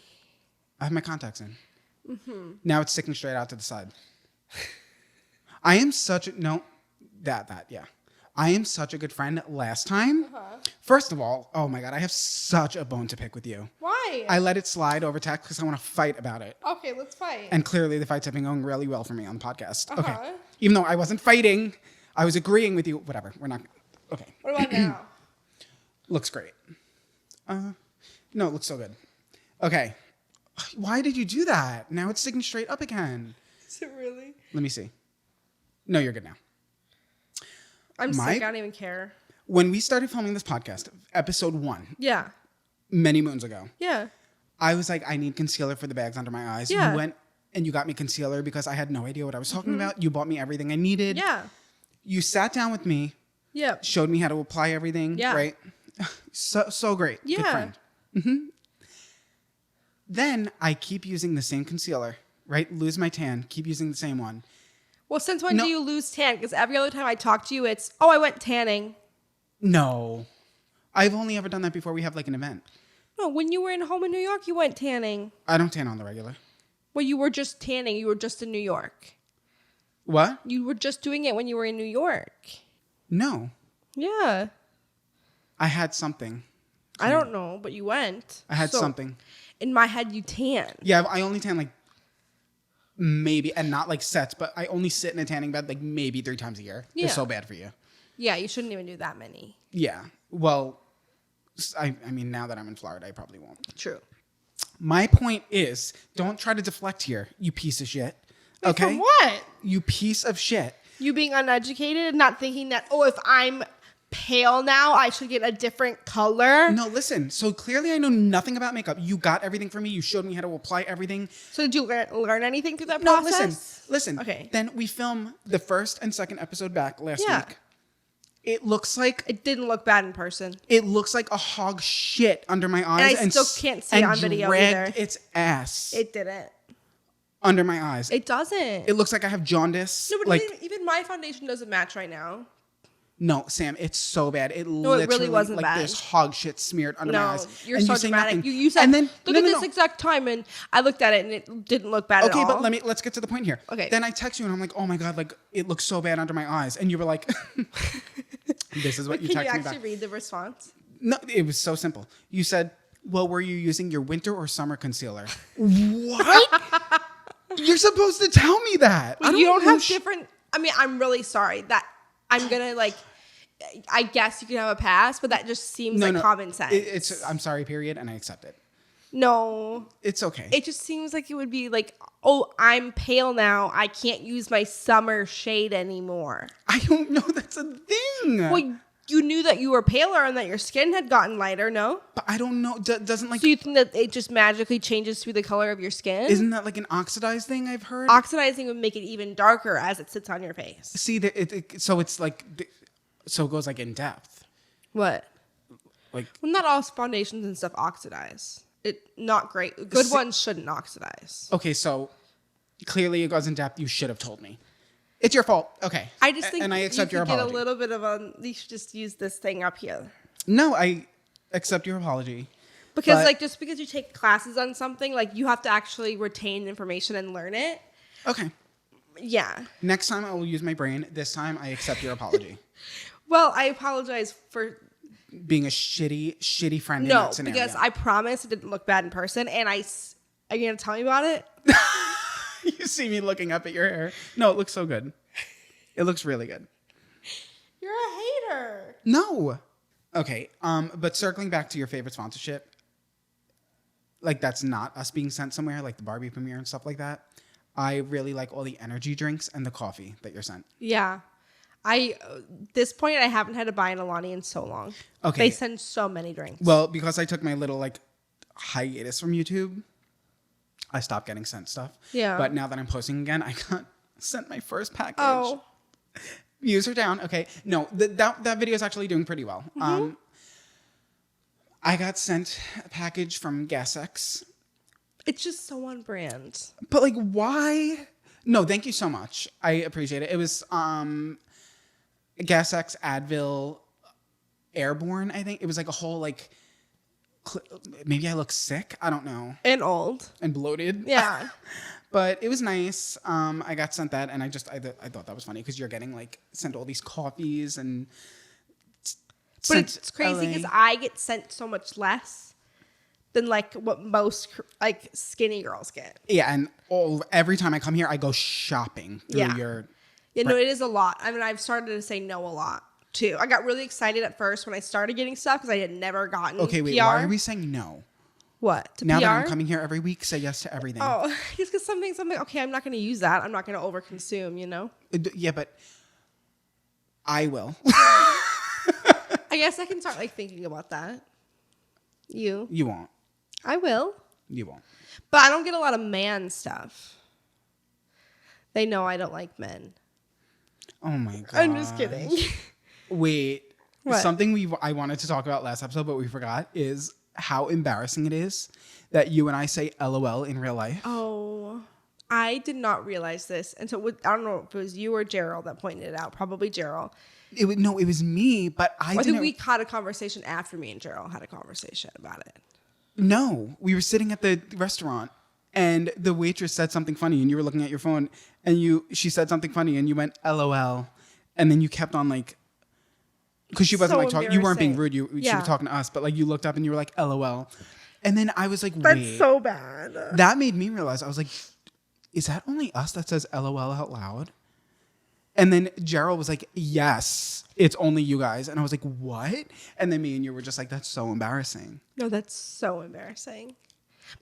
I have my contacts in. Now it's sticking straight out to the side. I am such a yeah. I am such a good friend. Last time, first of all, oh my God, I have such a bone to pick with you. Why? I let it slide over text because I want to fight about it. Okay, let's fight. And clearly the fight's been going really well for me on the podcast. Uh-huh. Okay. Even though I wasn't fighting, I was agreeing with you. Whatever. We're not. Okay. What about now? Looks great. No, it looks so good. Okay. Why did you do that? Now it's sticking straight up again. Is it really? Let me see. No, you're good now. I'm sick. I don't even care. When we started filming this podcast, episode 1, Yeah. many moons ago, Yeah. I was like, I need concealer for the bags under my eyes. Yeah. You went and you got me concealer because I had no idea what I was talking about. You bought me everything I needed. Yeah. You sat down with me, Yeah. showed me how to apply everything. Yeah. Right? So great. Yeah. Good friend. Then I keep using the same concealer, right? Lose my tan, keep using the same one. Well, since when No. do you lose tan? Because every other time I talk to you, it's, oh, I went tanning. No. I've only ever done that before we have like an event. No, when you were in home in New York, you went tanning. I don't tan on the regular. Well, you were just tanning. You were just in New York. What? You were just doing it when you were in New York. No. Yeah. I had something. I don't know, but you went. I had So, something. In my head, you tan. Yeah, I only tan like maybe, and not like sets, but I only sit in a tanning bed like maybe 3 times a year. Yeah. They're so bad for you. Yeah, you shouldn't even do that many. Yeah. Well, I mean, now that I'm in Florida, I probably won't. True. My point is, don't try to deflect here, you piece of shit. Okay? From what? You piece of shit. You being uneducated and not thinking that, oh, if I'm pale now, I should get a different color. No, listen. So clearly I know nothing about makeup. You got everything for me. You showed me how to apply everything. So did you learn anything through that No, process? listen. Okay. Then we film the first and second episode back last Yeah. week. It looks like It didn't look bad in person. a hog shit under my eyes. I still can't see it on video dragged either. its ass It didn't. under my eyes. It doesn't. It looks like I have jaundice. No, but like even my foundation doesn't match right now. no, Sam, it's so bad. It it literally really wasn't like bad. there's hog shit smeared under my No, eyes. you're And so you say dramatic. nothing. You said, and then, look at this exact time, and I looked at it, and it didn't look bad Okay, at all. but let's get to the point here. Okay. Then I text you and I'm like, oh my God, like it looks so bad under my eyes. And you were like, this is what you Can you texted me actually back. read the response? No, it was so simple. You said, well, were you using your winter or summer concealer? What? You're supposed to tell me that. Well, you don't have different. I mean, I'm really sorry that I'm gonna like. I guess you can have a pass, but that just seems like common sense. It's I'm sorry, period, and I accept it. No, It's okay. it just seems like it would be like, oh, I'm pale now. I can't use my summer shade anymore. I don't know that's a thing. Well, you knew that you were paler and that your skin had gotten lighter, no? But I don't know. Doesn't like So you think that it just magically changes through the color of your skin? isn't that like an oxidized thing I've heard? Oxidizing would make it even darker as it sits on your face. See, so it's like so it goes like in depth. What? Like Well, not all foundations and stuff oxidize. Not great. Good ones shouldn't oxidize. okay, so clearly it goes in depth. You should have told me. It's your fault. Okay. I just think and I accept you your could get apology. a little bit of a. You should just use this thing up here. No, I accept your apology. Because But- like just because you take classes on something, like you have to actually retain information and learn it. Okay. Yeah. Next time I will use my brain. This time I accept your apology. Well, I apologize for Being a shitty friend in that scenario. because I promise it didn't look bad in person, and are you gonna tell me about it? You see me looking up at your hair. No, it looks so good. It looks really good. You're a hater. No. Okay. But circling back to your favorite sponsorship, like that's not us being sent somewhere, like the Barbie premiere and stuff like that. I really like all the energy drinks and the coffee that you're sent. Yeah. This point, I haven't had to buy an Alani in so long. Okay. They send so many drinks. Well, because I took my little like hiatus from YouTube, I stopped getting sent stuff. Yeah. But now that I'm posting again, I got sent my first package. Oh. Views are down. Okay. No, that video is actually doing pretty well. Mm-hmm. I got sent a package from GasX. It's just so on brand. But like, why? No, thank you so much. I appreciate it. It was GasX, Advil, Airborne. I think it was like a whole like. Maybe I look sick. I don't know. And old. And bloated. Yeah. But it was nice. I got sent that, and I thought that was funny because you're getting like sent all these coffees and. But it's crazy because I get sent so much less than like what most like skinny girls get. Yeah, and every time I come here, I go shopping through your. Yeah, no, it is a lot. I mean, I've started to say no a lot too. I got really excited at first when I started getting stuff because I had never gotten. Okay, wait. PR. Why are we saying no? What? To now PR? that I'm coming here every week, say yes to everything. Oh, just because something. Okay, I'm not going to use that. I'm not going to overconsume. You know. Yeah, but I will. I guess I can start like thinking about that. You won't. I will. You won't. But I don't get a lot of man stuff. They know I don't like men. Oh my god. I'm just kidding. Wait. What? Something I wanted to talk about last episode, but we forgot, is how embarrassing it is that you and I say LOL in real life. Oh, I did not realize this until I don't know if it was you or Gerald that pointed it out. Probably Gerald. It was me, but I think we had a conversation after me and Gerald had a conversation about it. No, we were sitting at the restaurant and the waitress said something funny and you were looking at your phone and she said something funny and you went LOL and then you kept on like, because she wasn't like talking, you weren't being rude, she was talking to us, but like you looked up and you were like LOL. And then I was like, wait. That's so bad. That made me realize, I was like, is that only us that says LOL out loud? And then Gerald was like, yes, it's only you guys. And I was like, what? And then me and you were just like, that's so embarrassing. No, that's so embarrassing.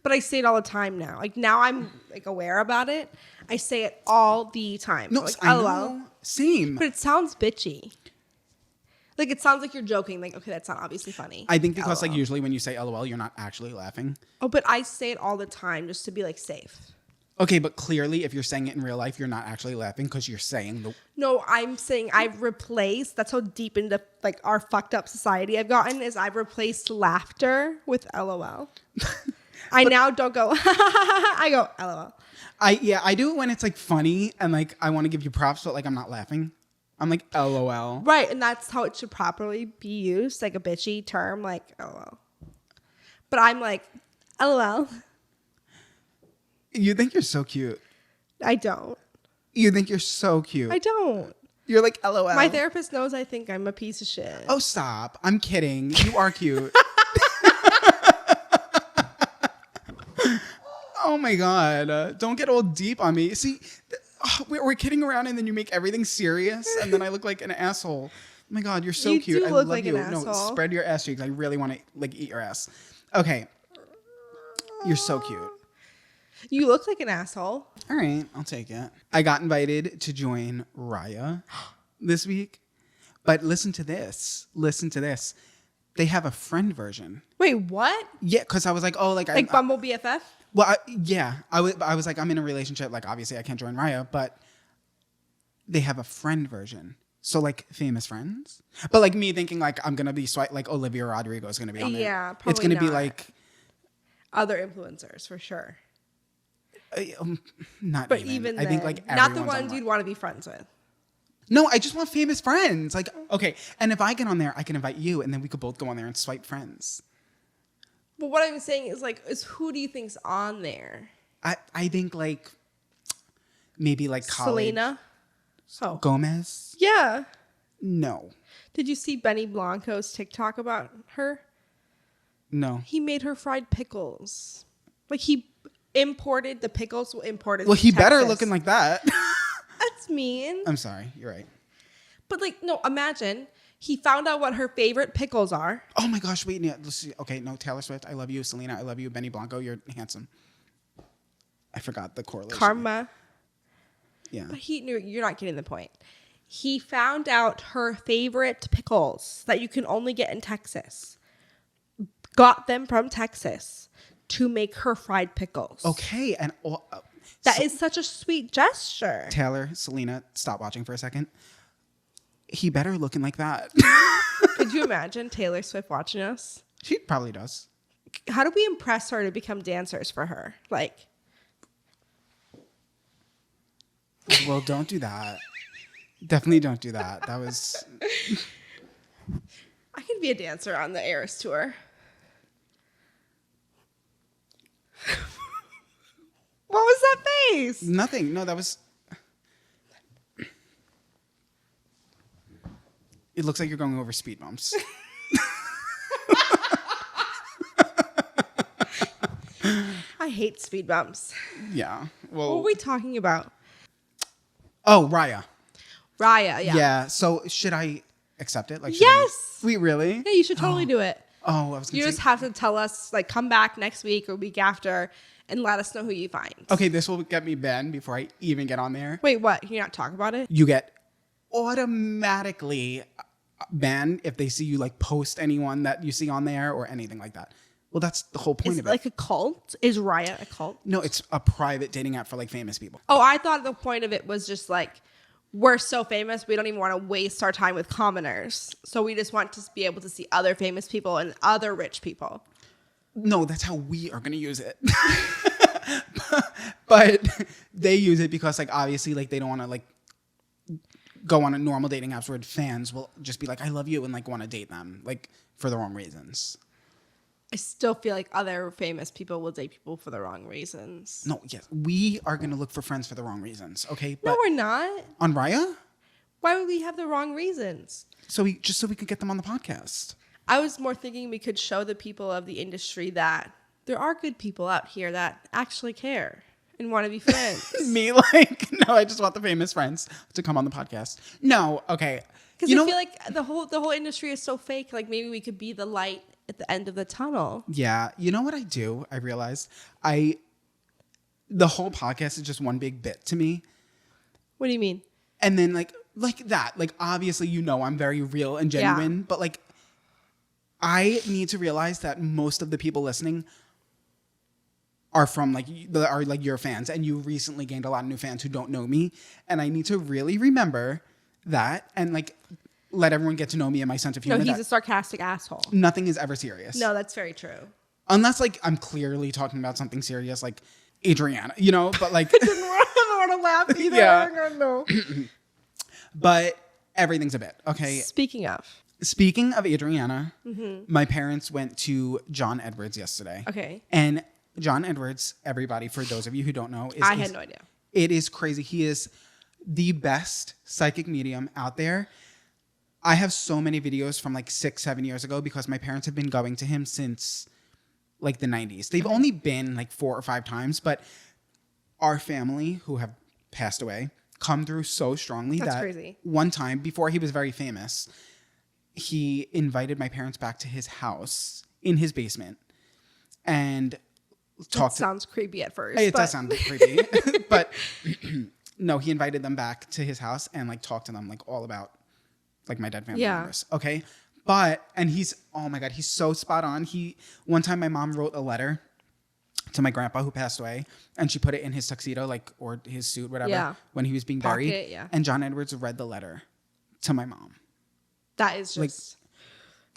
But I say it all the time now. Like now I'm like aware about it. I say it all the time. No, like, I LOL. know. Same. But it sounds bitchy. Like it sounds like you're joking. Like, okay, that's not obviously funny. I think because LOL. like usually when you say LOL, you're not actually laughing. Oh, but I say it all the time just to be like safe. Okay, but clearly if you're saying it in real life, you're not actually laughing because you're saying the... No, I'm saying I've replaced, that's how deep into like our fucked up society I've gotten, is I've replaced laughter with LOL. I now don't go, I go LOL. I do it when it's like funny and like I want to give you props, but like I'm not laughing. I'm like LOL. Right, and that's how it should properly be used, like a bitchy term, like LOL. But I'm like, LOL. You think you're so cute. I don't. You think you're so cute. I don't. You're like LOL. My therapist knows I think I'm a piece of shit. Oh, stop. I'm kidding. You are cute. Oh my God. Don't get all deep on me. See, we're kidding around and then you make everything serious and then I look like an asshole. Oh my God, you're so You cute. do I look love like you. an No, asshole. spread your ass cheeks. I really want to like eat your ass. Okay. You're so cute. You look like an asshole. All right, I'll take it. I got invited to join Raya this week. But listen to this. Listen to this. They have a friend version. Wait, what? Yeah, because I was like, oh, like Bumble BFF? Well, I was like, I'm in a relationship. Like, obviously, I can't join Raya, but they have a friend version. So, like, famous friends. But, like, me thinking, like, I'm going to be like, Olivia Rodrigo is going to be on there. Yeah, probably it's going to be, not. like... Other influencers, for sure. Not But even. even I think, then, like, not the everyone's ones on you'd want to be friends with. No, I just want famous friends. Like, okay. And if I get on there, I can invite you, and then we could both go on there and swipe friends. But what I'm saying is, like, who do you think's on there? I think, like, maybe, like, college. Selena? Oh. Gomez? Yeah. No. Did you see Benny Blanco's TikTok about her? No. He made her fried pickles. Like, he imported the pickles. Imported. Well, he from better Texas. looking like that. That's mean. I'm sorry. You're right. But, like, no, imagine he found out what her favorite pickles are. Oh, my gosh. Wait. Yeah, let's see. Okay, no, Taylor Swift. I love you. Selena, I love you. Benny Blanco, you're handsome. I forgot the correlation. Karma. Yeah. But he knew, you're not getting the point. He found out her favorite pickles that you can only get in Texas. Got them from Texas to make her fried pickles. Okay. And That is such a sweet gesture. Taylor, Selena, stop watching for a second. He better looking like that. Could you imagine Taylor Swift watching us? She probably does. How do we impress her to become dancers for her? Like, Well, don't do that. Definitely don't do that. That was... I could be a dancer on the Eras tour. What was that face? Nothing. No, that was. It looks like you're going over speed bumps. I hate speed bumps. Yeah. What Well. were we talking about? Oh, Raya. Raya, yeah. Yeah. So should I accept it? Like, should Yes. Wait, really? Yeah, you should totally do it. Oh, I was. You Gonna just say, have to tell us, like, come back next week or week after and let us know who you find. okay, this will get me banned before I even get on there. Wait, what? Can you not talk about it? You get automatically banned if they see you like post anyone that you see on there or anything like that. Well, that's the whole point Is of it it. like a cult? Is Raya a cult? No, it's a private dating app for like famous people. Oh, I thought the point of it was just like, we're so famous, we don't even want to waste our time with commoners. So we just want to be able to see other famous people and other rich people. No, that's how we are going to use it. But they use it because like obviously like they don't want to like go on a normal dating apps where fans will just be like, I love you and like want to date them like for the wrong reasons. I still feel like other famous people will date people for the wrong reasons. No, yes, we are going to look for friends for the wrong reasons. Okay. But No, we're not. on Raya? Why would we have the wrong reasons? So we could get them on the podcast. I was more thinking we could show the people of the industry that there are good people out here that actually care and want to be friends. Me, like, no, I just want the famous friends to come on the podcast. No, okay. Because I feel like the whole industry is so fake. Like maybe we could be the light at the end of the tunnel. Yeah, you know what I do? I realized the whole podcast is just one big bit to me. What do you mean? And then like that, like obviously I'm very real and genuine, but like I need to realize that most of the people listening are from like your fans, and you recently gained a lot of new fans who don't know me, and I need to really remember that and like let everyone get to know me and my sense of humor. No, he's a sarcastic asshole. Nothing is ever serious. No, that's very true. Unless like I'm clearly talking about something serious like Adriana, but like I don't want to laugh either. Yeah. No. But everything's a bit. Okay. Speaking of Adriana, my parents went to John Edwards yesterday. Okay. And John Edwards, everybody, for those of you who don't know, I had no idea. It is crazy. He is the best psychic medium out there. I have so many videos from like 6-7 years ago because my parents have been going to him since like the 90s. They've only been like 4 or 5 times, but our family who have passed away come through so strongly. That's that crazy. One time before he was very famous, he invited my parents back to his house in his basement and talked. Sounds creepy at first. It does sound creepy, but no, he invited them back to his house and like talked to them like all about like my dead family members. Okay. And he's, oh my God, he's so spot on. One time my mom wrote a letter to my grandpa who passed away and she put it in his tuxedo, like, or his suit, whatever, when he was being buried. Yeah. And John Edwards read the letter to my mom. That is just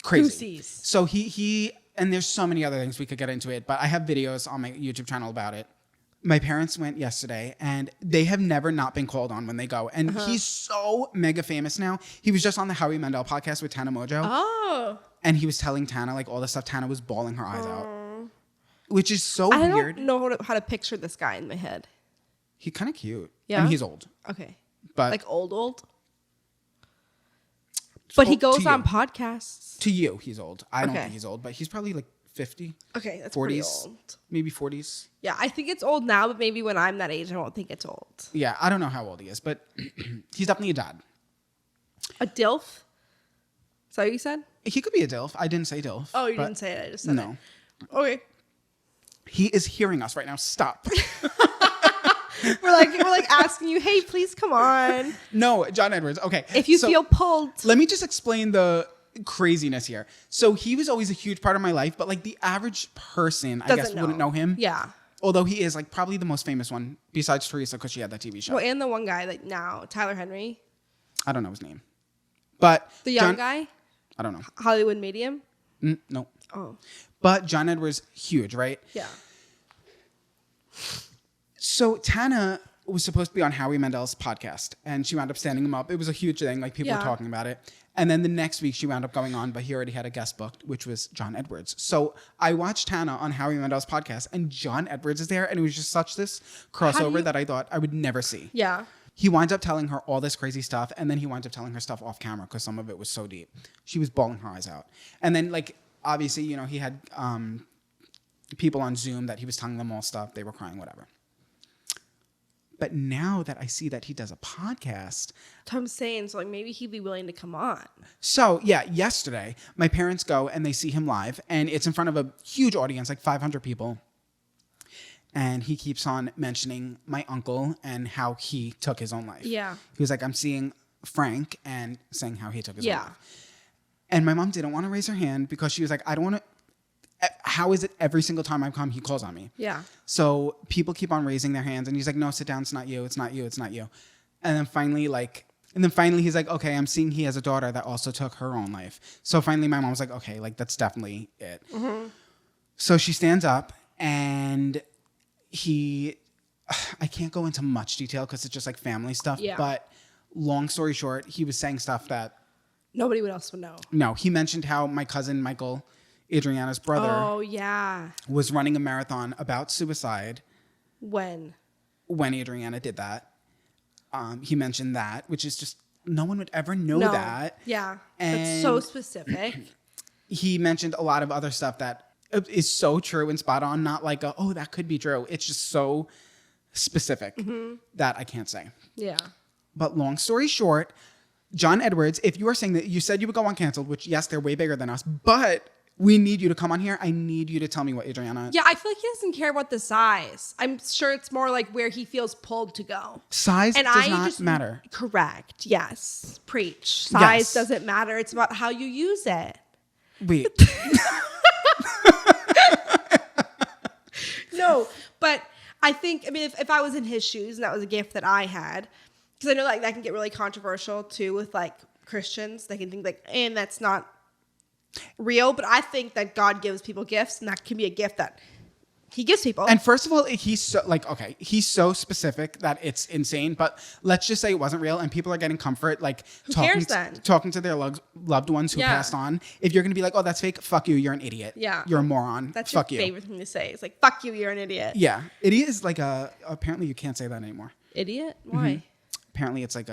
crazy. So he, and there's so many other things we could get into it, but I have videos on my YouTube channel about it. My parents went yesterday and they have never not been called on when they go. And he's so mega famous now. He was just on the Howie Mandel podcast with Tana Mojo. Oh. And he was telling Tana like all this stuff. Tana was bawling her eyes out. Which is so I weird. don't know how to picture this guy in my head. He's kind of cute. Yeah. And he's old. Okay. But like old? But he goes on you. podcasts. To you, he's old. I don't Okay. think he's old, but he's probably like 50. Okay, that's 40s, pretty old. Maybe 40s. Yeah, I think it's old now, but maybe when I'm that age, I won't think it's old. Yeah, I don't know how old he is, but he's definitely a dad. A DILF? Is that what you said? He could be a DILF. I didn't say DILF. Oh, you didn't say it. I just said no. it. Okay. He is hearing us right now. Stop. We're like asking you, hey, please come on. No, John Edwards. Okay. If you feel pulled. Let me just explain the craziness here. So he was always a huge part of my life, but like the average person, I guess, wouldn't know him. Yeah. Although he is like probably the most famous one besides Teresa because she had that TV show. Well, and the one guy like now, Tyler Henry. I don't know his name. But the young guy? I don't know. Hollywood Medium? No. Oh. But John Edwards, huge, right? Yeah. So Tana was supposed to be on Howie Mandel's podcast, and she wound up standing him up. It was a huge thing. Like, people were talking about it. And then the next week she wound up going on, but he already had a guest booked, which was John Edwards. So I watched Hannah on Howie Mandel's podcast, and John Edwards is there, and it was just such this crossover that I thought I would never see. Yeah. He winds up telling her all this crazy stuff, and then he winds up telling her stuff off camera because some of it was so deep. She was bawling her eyes out. And then, like, obviously, you know, he had people on Zoom that he was telling them all stuff. They were crying, whatever. But now that I see that he does a podcast. I'm saying, so like maybe he'd be willing to come on. So yeah, yesterday my parents go and they see him live, and it's in front of a huge audience, like 500 people. And he keeps on mentioning my uncle and how he took his own life. Yeah. He was like, I'm seeing Frank and saying how he took his own life. Yeah. And my mom didn't want to raise her hand because she was like, I don't want to. How is it every single time I come, he calls on me? Yeah. So people keep on raising their hands, and he's like, no, sit down. It's not you. It's not you. It's not you. And then finally, he's like, okay, I'm seeing he has a daughter that also took her own life. So finally my mom was like, okay, like that's definitely it. Mm-hmm. So she stands up, and I can't go into much detail because it's just like family stuff. Yeah. But long story short, he was saying stuff that nobody else would know. No, he mentioned how my cousin Michael, Adriana's brother, was running a marathon about suicide. When Adriana did that. He mentioned that, which is just, no one would ever know that. Yeah. And that's so specific. He mentioned a lot of other stuff that is so true and spot on, not like that could be true. It's just so specific that I can't say. Yeah. But long story short, John Edwards, if you are saying that you said you would go on Canceled, which yes, they're way bigger than us, but we need you to come on here. I need you to tell me what Adriana. Yeah, I feel like he doesn't care about the size. I'm sure it's more like where he feels pulled to go. Size does not matter. Correct. Yes. Preach. Size doesn't matter. It's about how you use it. Wait. No, but I think, if I was in his shoes and that was a gift that I had, because I know like that can get really controversial too with like Christians. They can think like, and that's not real, but I think that God gives people gifts, and that can be a gift that he gives people. And first of all, he's so specific that it's insane. But let's just say it wasn't real, and people are getting comfort, like talking to their loved ones who passed on. If you're gonna be like, oh, that's fake, fuck you, you're an idiot. Yeah, you're a moron. That's fuck your favorite thing to say. It's like, fuck you, you're an idiot. Yeah, idiot is like apparently you can't say that anymore. Idiot? Why? Mm-hmm. Apparently it's like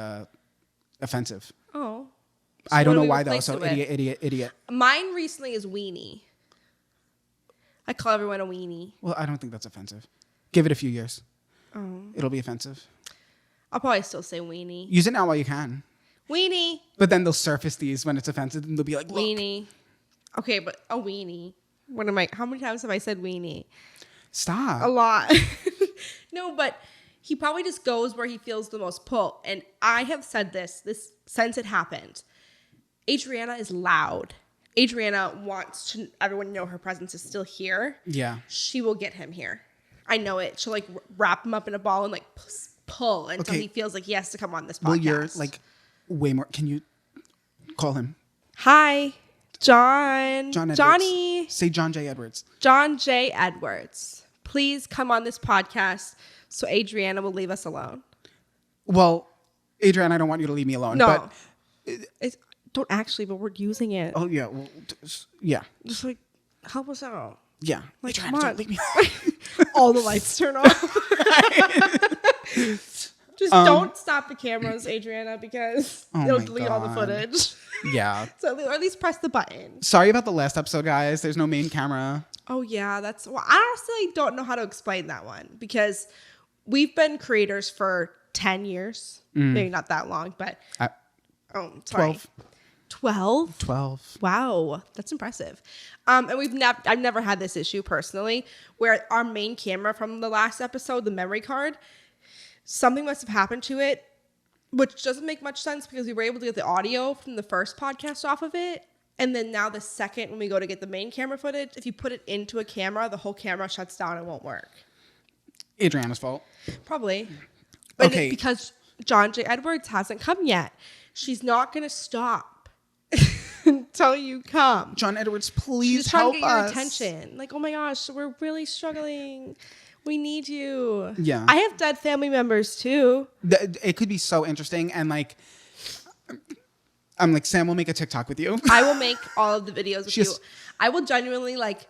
offensive. Oh. So I don't know why though. So idiot. Mine recently is weenie. I call everyone a weenie. Well, I don't think that's offensive. Give it a few years. Oh. It'll be offensive. I'll probably still say weenie. Use it now while you can. Weenie. But then they'll surface these when it's offensive, and they'll be like, look. Weenie. Okay, but a weenie. How many times have I said weenie? Stop. A lot. No, but he probably just goes where he feels the most pull. And I have said this since it happened. Adriana is loud. Adriana wants everyone to know her presence is still here. Yeah. She will get him here. I know it. She'll like wrap him up in a ball and like pull until he feels like he has to come on this podcast. Well, you're like way more. Can you call him? Hi, John. John Edwards. Johnny. Say John J. Edwards. John J. Edwards. Please come on this podcast so Adriana will leave us alone. Well, Adriana, I don't want you to leave me alone. No. But don't actually, but we're using it. Oh, yeah. Well, yeah. Just like, help us out. Yeah. Like, Adriana, come on. don't leave me. All the lights turn off. Just don't stop the cameras, Adriana, because it'll delete all the footage. Yeah. So, or at least press the button. Sorry about the last episode, guys. There's no main camera. Oh, yeah. I honestly don't know how to explain that one, because we've been creators for 10 years. Maybe not that long, but... 12. 12? Wow, that's impressive. And I've never had this issue personally, where our main camera from the last episode, the memory card, something must have happened to it, which doesn't make much sense because we were able to get the audio from the first podcast off of it. And then now the second, when we go to get the main camera footage, if you put it into a camera, the whole camera shuts down and won't work. Adriana's fault. Probably. But because John J. Edwards hasn't come yet. She's not going to stop until you come. John Edwards, please help us. She's trying to get your attention. Like, oh my gosh, we're really struggling. We need you. Yeah. I have dead family members too. It could be so interesting. And like, I'm like, Sam will make a TikTok with you. I will make all of the videos with you. Has- I will genuinely like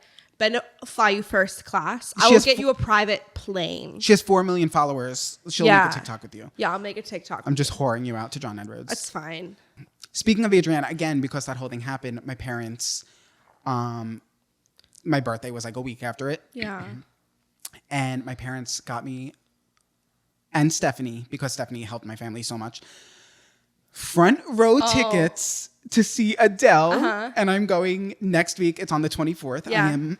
fly you first class. I She will has get you a private plane. She has 4 million followers. She'll Yeah. make a TikTok with you. Yeah, I'll make a TikTok. I'm just whoring you out to John Edwards. That's fine. Speaking of Adriana, again, because that whole thing happened, my parents, my birthday was like a week after it. Yeah. And my parents got me and Stephanie, because Stephanie helped my family so much, front row tickets to see Adele. And I'm going next week. It's on the 24th. Yeah. I am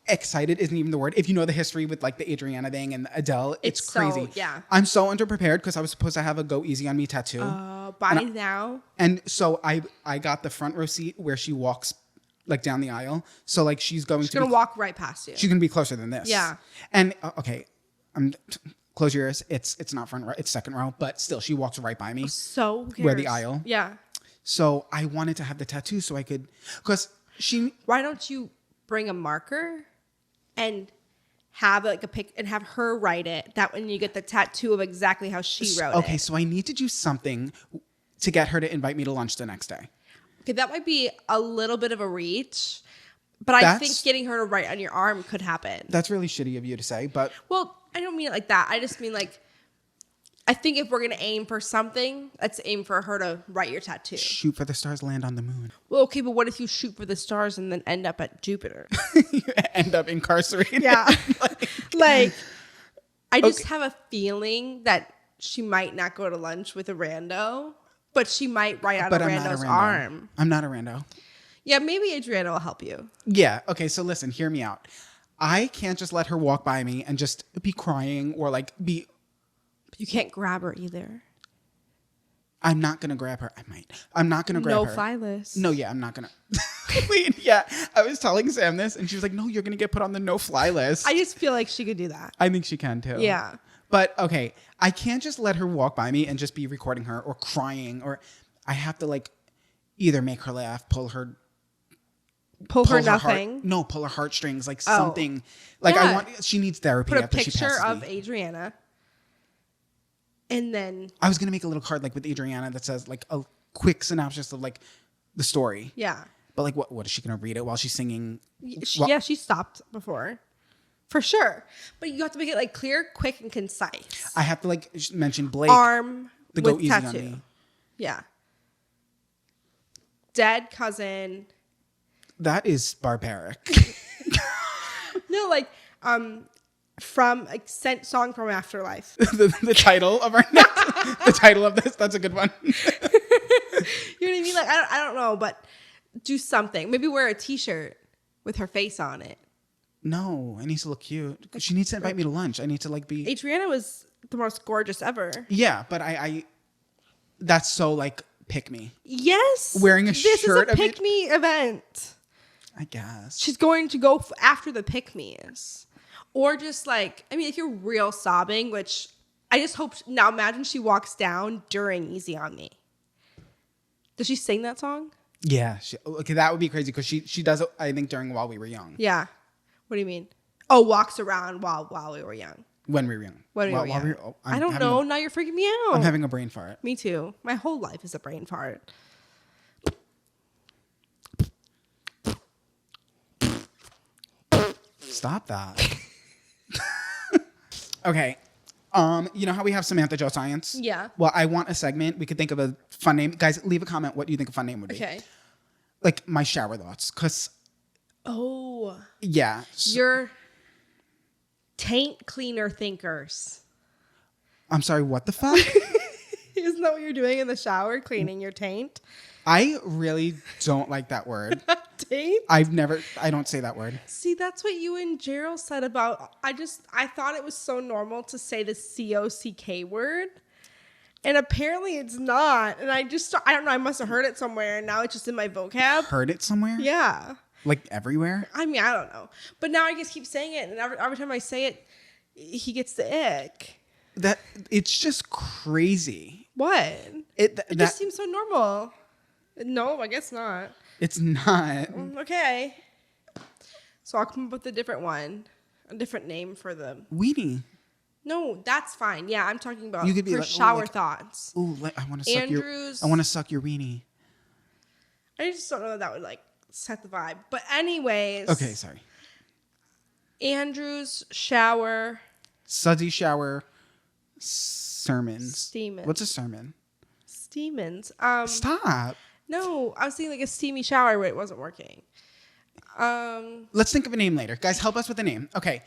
excited isn't even the word. If you know the history with like the Adriana thing and Adele, it's crazy. Yeah. I'm so underprepared because I was supposed to have a Go Easy on Me tattoo. Buy now. And so I got the front row seat where she walks like down the aisle. So like she's going She's to gonna be, walk right past you. she's going to be closer than this. Yeah. And okay, close your ears. It's not front row, it's second row, but still she walks right by me. So who Where the cares? aisle. Yeah. So I wanted to have the tattoo so I could, because she, Why don't you bring a marker and have like a pic and have her write it? That when you get the tattoo of exactly how she wrote it. okay, so I need to do something to get her to invite me to lunch the next day. Okay, that might be a little bit of a reach, but I think getting her to write on your arm could happen. That's really shitty of you to say, but Well, I don't mean it like that. I just mean like, I think if we're gonna aim for something, let's aim for her to write your tattoo. shoot for the stars, land on the moon. Well, okay, but what if you shoot for the stars and then end up at Jupiter? You end up incarcerated. Yeah. Like, I just have a feeling that she might not go to lunch with a rando, but she might write on a But I'm not a rando's rando. arm. I'm not a rando. Yeah, maybe Adriana will help you. Yeah. Okay. So listen, hear me out. I can't just let her walk by me and just be crying or like be. You can't grab her either. I'm not gonna grab her. I might. I'm not gonna grab No her. fly list. No. Yeah. I'm not gonna. Wait. Yeah. I was telling Sam this, and she was like, "No, you're gonna get put on the no-fly list." I just feel like she could do that. I think she can too. Yeah. But okay, I can't just let her walk by me and just be recording her or crying, or I have to like either make her laugh, pull her Pull her nothing. Heart, no, pull her heartstrings, like something. Like Yeah. I want. She needs therapy. Put a after she picture passes of me. Adriana. And then, I was gonna make a little card like with Adriana that says like a quick synopsis of like the story. yeah. But like, what is she gonna read it while she's singing? She stopped before. For sure. But you have to make it like clear, quick, and concise. I have to like mention Blake. Arm the with Go Easy tattoo. on Me. Yeah. Dead cousin. That is barbaric. No, like from like sent song from Afterlife. the title of our next, the title of this. That's a good one. You know what I mean? Like I don't know, but do something. Maybe wear a T-shirt with her face on it. No, it needs to look cute. She needs to invite me to lunch. I need to like be. Adriana was the most gorgeous ever. Yeah, but I that's so like pick me. Yes. Wearing a this shirt is of a pick me event. I guess. She's going to go after the pick me's, or just like, I mean, if you're real sobbing, which I just hope. Now imagine she walks down during Easy on Me. Does she sing that song? Yeah. Okay, that would be crazy because she does it. I think during While We Were Young. Yeah. What do you mean? Oh, walks around while we were young. When we were young. When we were young. I don't know. Now you're freaking me out. I'm having a brain fart. Me too. My whole life is a brain fart. Stop that. Okay. You know how we have Samantha Joe Science? Yeah. Well, I want a segment. We could think of a fun name. Guys, leave a comment what you think a fun name would be. Okay. Like my shower thoughts. Because, Oh. yeah. You're taint cleaner thinkers. I'm sorry, what the fuck? Isn't that what you're doing in the shower? Cleaning your taint? I really don't like that word. Taint? I don't say that word. See, that's what you and Gerald said about, I thought it was so normal to say the COCK word. And apparently it's not. And I don't know, I must have heard it somewhere and now it's just in my vocab. Heard it somewhere? Yeah. Like everywhere? I mean, I don't know. But now I just keep saying it and every time I say it, he gets the ick. That it's just crazy. What? It just seems so normal. No, I guess not. It's not. Okay. So I'll come up with a different one. a different name for them. Weenie. No, that's fine. Yeah, I'm talking about You could be for like, shower thoughts. Ooh, I want to suck Andrews. I want to suck your weenie. I just don't know that would like set the vibe. But anyways. Okay, sorry. Andrews, shower. Sudsy shower. Sermons. Steaming. What's a sermon? Steamins. Stop. No, I was thinking like a steamy shower, but it wasn't working. Let's think of a name later. Guys, help us with a name. Okay.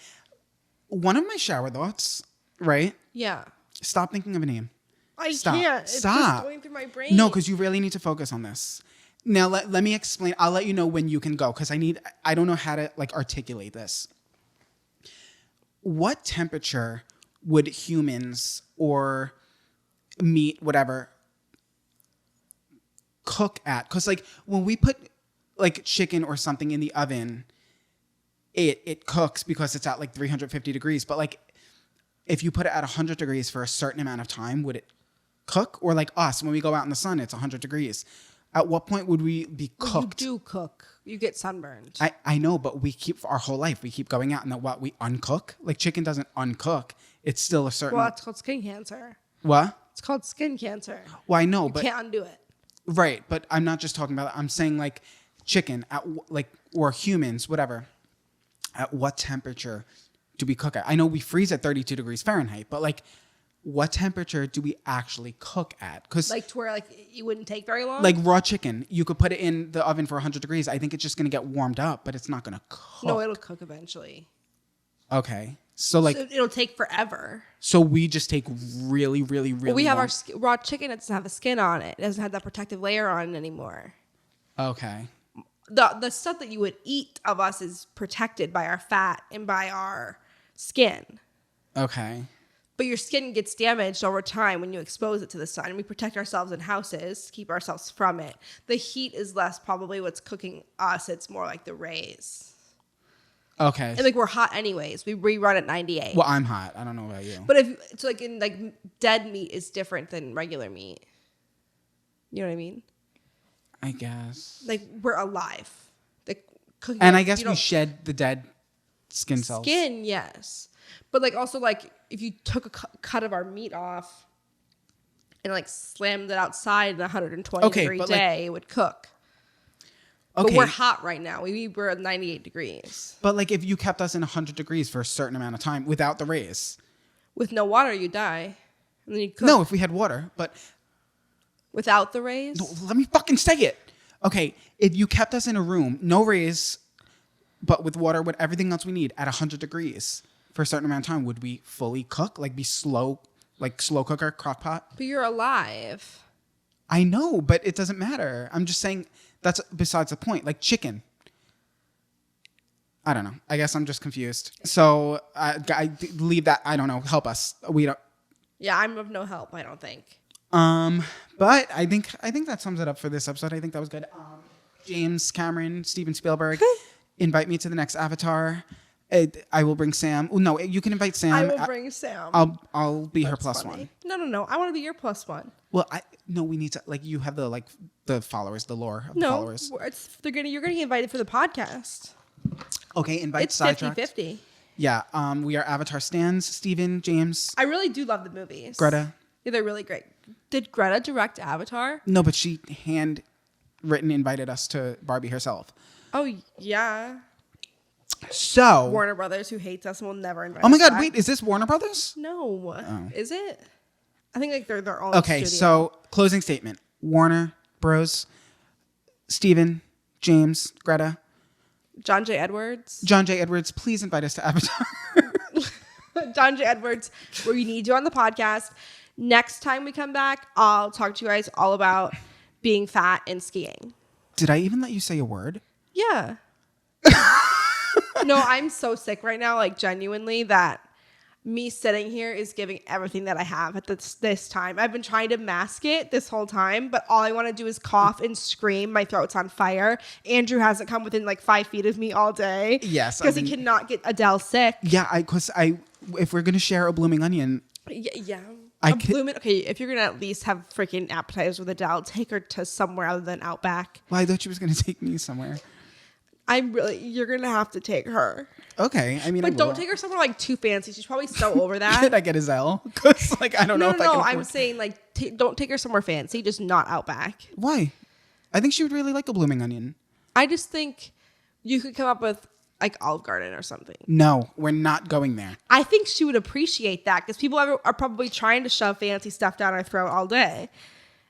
One of my shower thoughts, right? Yeah. Stop thinking of a name. I Stop. can't. It's Stop. just going through my brain. No, because you really need to focus on this. Now, let me explain. I'll let you know when you can go because I don't know how to like articulate this. What temperature would humans or meat, whatever, cook at? Because like when we put like chicken or something in the oven, it cooks because it's at like 350 degrees. But like if you put it at 100 degrees for a certain amount of time, would it cook? Or like us, when we go out in the sun, it's 100 degrees. At what point would we be cooked? You do cook. You get sunburned. I know, but we keep our whole life. We keep going out and what we uncook. Like chicken doesn't uncook. It's still a certain. Well, it's called skin cancer. What? It's called skin cancer. Well, I know, You but can't undo it. right. But I'm not just talking about that. I'm saying like chicken at like or humans, whatever. At what temperature do we cook at? I know we freeze at 32 degrees Fahrenheit, but like, what temperature do we actually cook at? Because Like to where like it wouldn't take very long. like raw chicken, you could put it in the oven for 100 degrees. I think it's just gonna get warmed up, but it's not gonna cook. No, it'll cook eventually. Okay. So like, So it'll take forever. so we just take really, really, really. Well, we have long- our raw chicken. It doesn't have a skin on it. It doesn't have that protective layer on it anymore. Okay. The stuff that you would eat of us is protected by our fat and by our skin. Okay. But your skin gets damaged over time when you expose it to the sun. We protect ourselves in houses to keep ourselves from it. The heat is less probably what's cooking us. It's more like the rays. Okay. And like we're hot anyways. We rerun at 98. Well, I'm hot. I don't know about you. But if it's like in like dead meat is different than regular meat. You know what I mean? I guess. Like we're alive. The cooking. And I guess you we don't- shed the dead skin cells. Skin, yes. But like also like if you took a cut of our meat off and like slammed it outside in a 120 Okay, degree but, like- day, it would cook. Okay. But we're hot right now. We were at 98 degrees. But like if you kept us in 100 degrees for a certain amount of time without the rays. With no water, you die. And then you cook. No, if we had water, but Without the rays? no, let me fucking say it. Okay, if you kept us in a room, no rays, but with water, with everything else we need at 100 degrees for a certain amount of time, would we fully cook? Like be slow, like slow cooker, crock pot? But you're alive. I know, but it doesn't matter. I'm just saying that's besides the point. Like chicken. I don't know. I guess I'm just confused. So I leave that. I don't know. Help us. We don't. Yeah, I'm of no help, I don't think. But I think that sums it up for this episode. I think that was good. James Cameron, Steven Spielberg, invite me to the next Avatar. I will bring Sam. Oh, no, you can invite Sam. I will bring Sam. I'll be her That's plus funny. one. No. I want to be your plus one. Well, we need to you have the followers, the lore of the No, followers. you're gonna get invited for the podcast. Okay, invite It's Sidetracked. 50-50. Yeah, we are Avatar stans. Steven, James, I really do love the movies. Greta. Yeah, they're really great. Did Greta direct Avatar? No, but she handwritten invited us to Barbie herself. Oh yeah. So, Warner Brothers, who hates us and will never invite oh my us God, back. wait, is this Warner Brothers? No. Is it? I think like they're their own Okay, studio. so closing statement. Warner Bros. Steven, James, Greta, John J. Edwards. John J. Edwards, please invite us to Avatar. John J. Edwards, we need you on the podcast. Next time we come back, I'll talk to you guys all about being fat and skiing. Did I even let you say a word? Yeah. No, I'm so sick right now, like genuinely, that me sitting here is giving everything that I have at this time. I've been trying to mask it this whole time, but all I want to do is cough and scream. My throat's on fire. Andrew hasn't come within like 5 feet of me all day. Yes, Because he cannot get Adele sick. Yeah, if we're gonna share a blooming onion, Yeah. could- Okay, if you're going to at least have freaking appetizers with Adele, take her to somewhere other than Outback. well, I thought she was gonna take me somewhere. You're gonna have to take her. Okay, I mean, But don't take her somewhere like too fancy. She's probably so over that. Did I get Adele? Because like I don't know if I can. I'm saying like don't take her somewhere fancy. Just not Outback. Why? I think she would really like a blooming onion. I just think you could come up with like Olive Garden or something. No, we're not going there. I think she would appreciate that because people are probably trying to shove fancy stuff down her throat all day,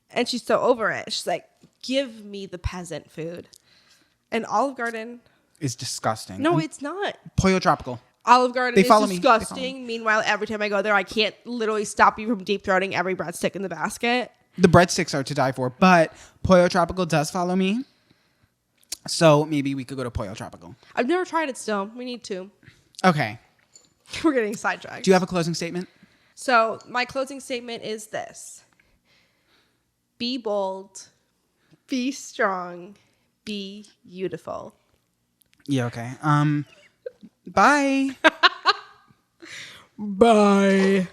and she's so over it. She's like, "Give me the peasant food." And Olive Garden is disgusting. No, it's not. Pollo Tropical. Olive Garden is follow disgusting. Meanwhile, every time I go there, I can't literally stop you from deep throating every breadstick in the basket. The breadsticks are to die for, but Pollo Tropical does follow me. So maybe we could go to Pollo Tropical. I've never tried it still. We need to. Okay. We're getting sidetracked. Do you have a closing statement? So my closing statement is this. Be bold. Be strong. Be beautiful. Yeah, okay. Bye. Bye.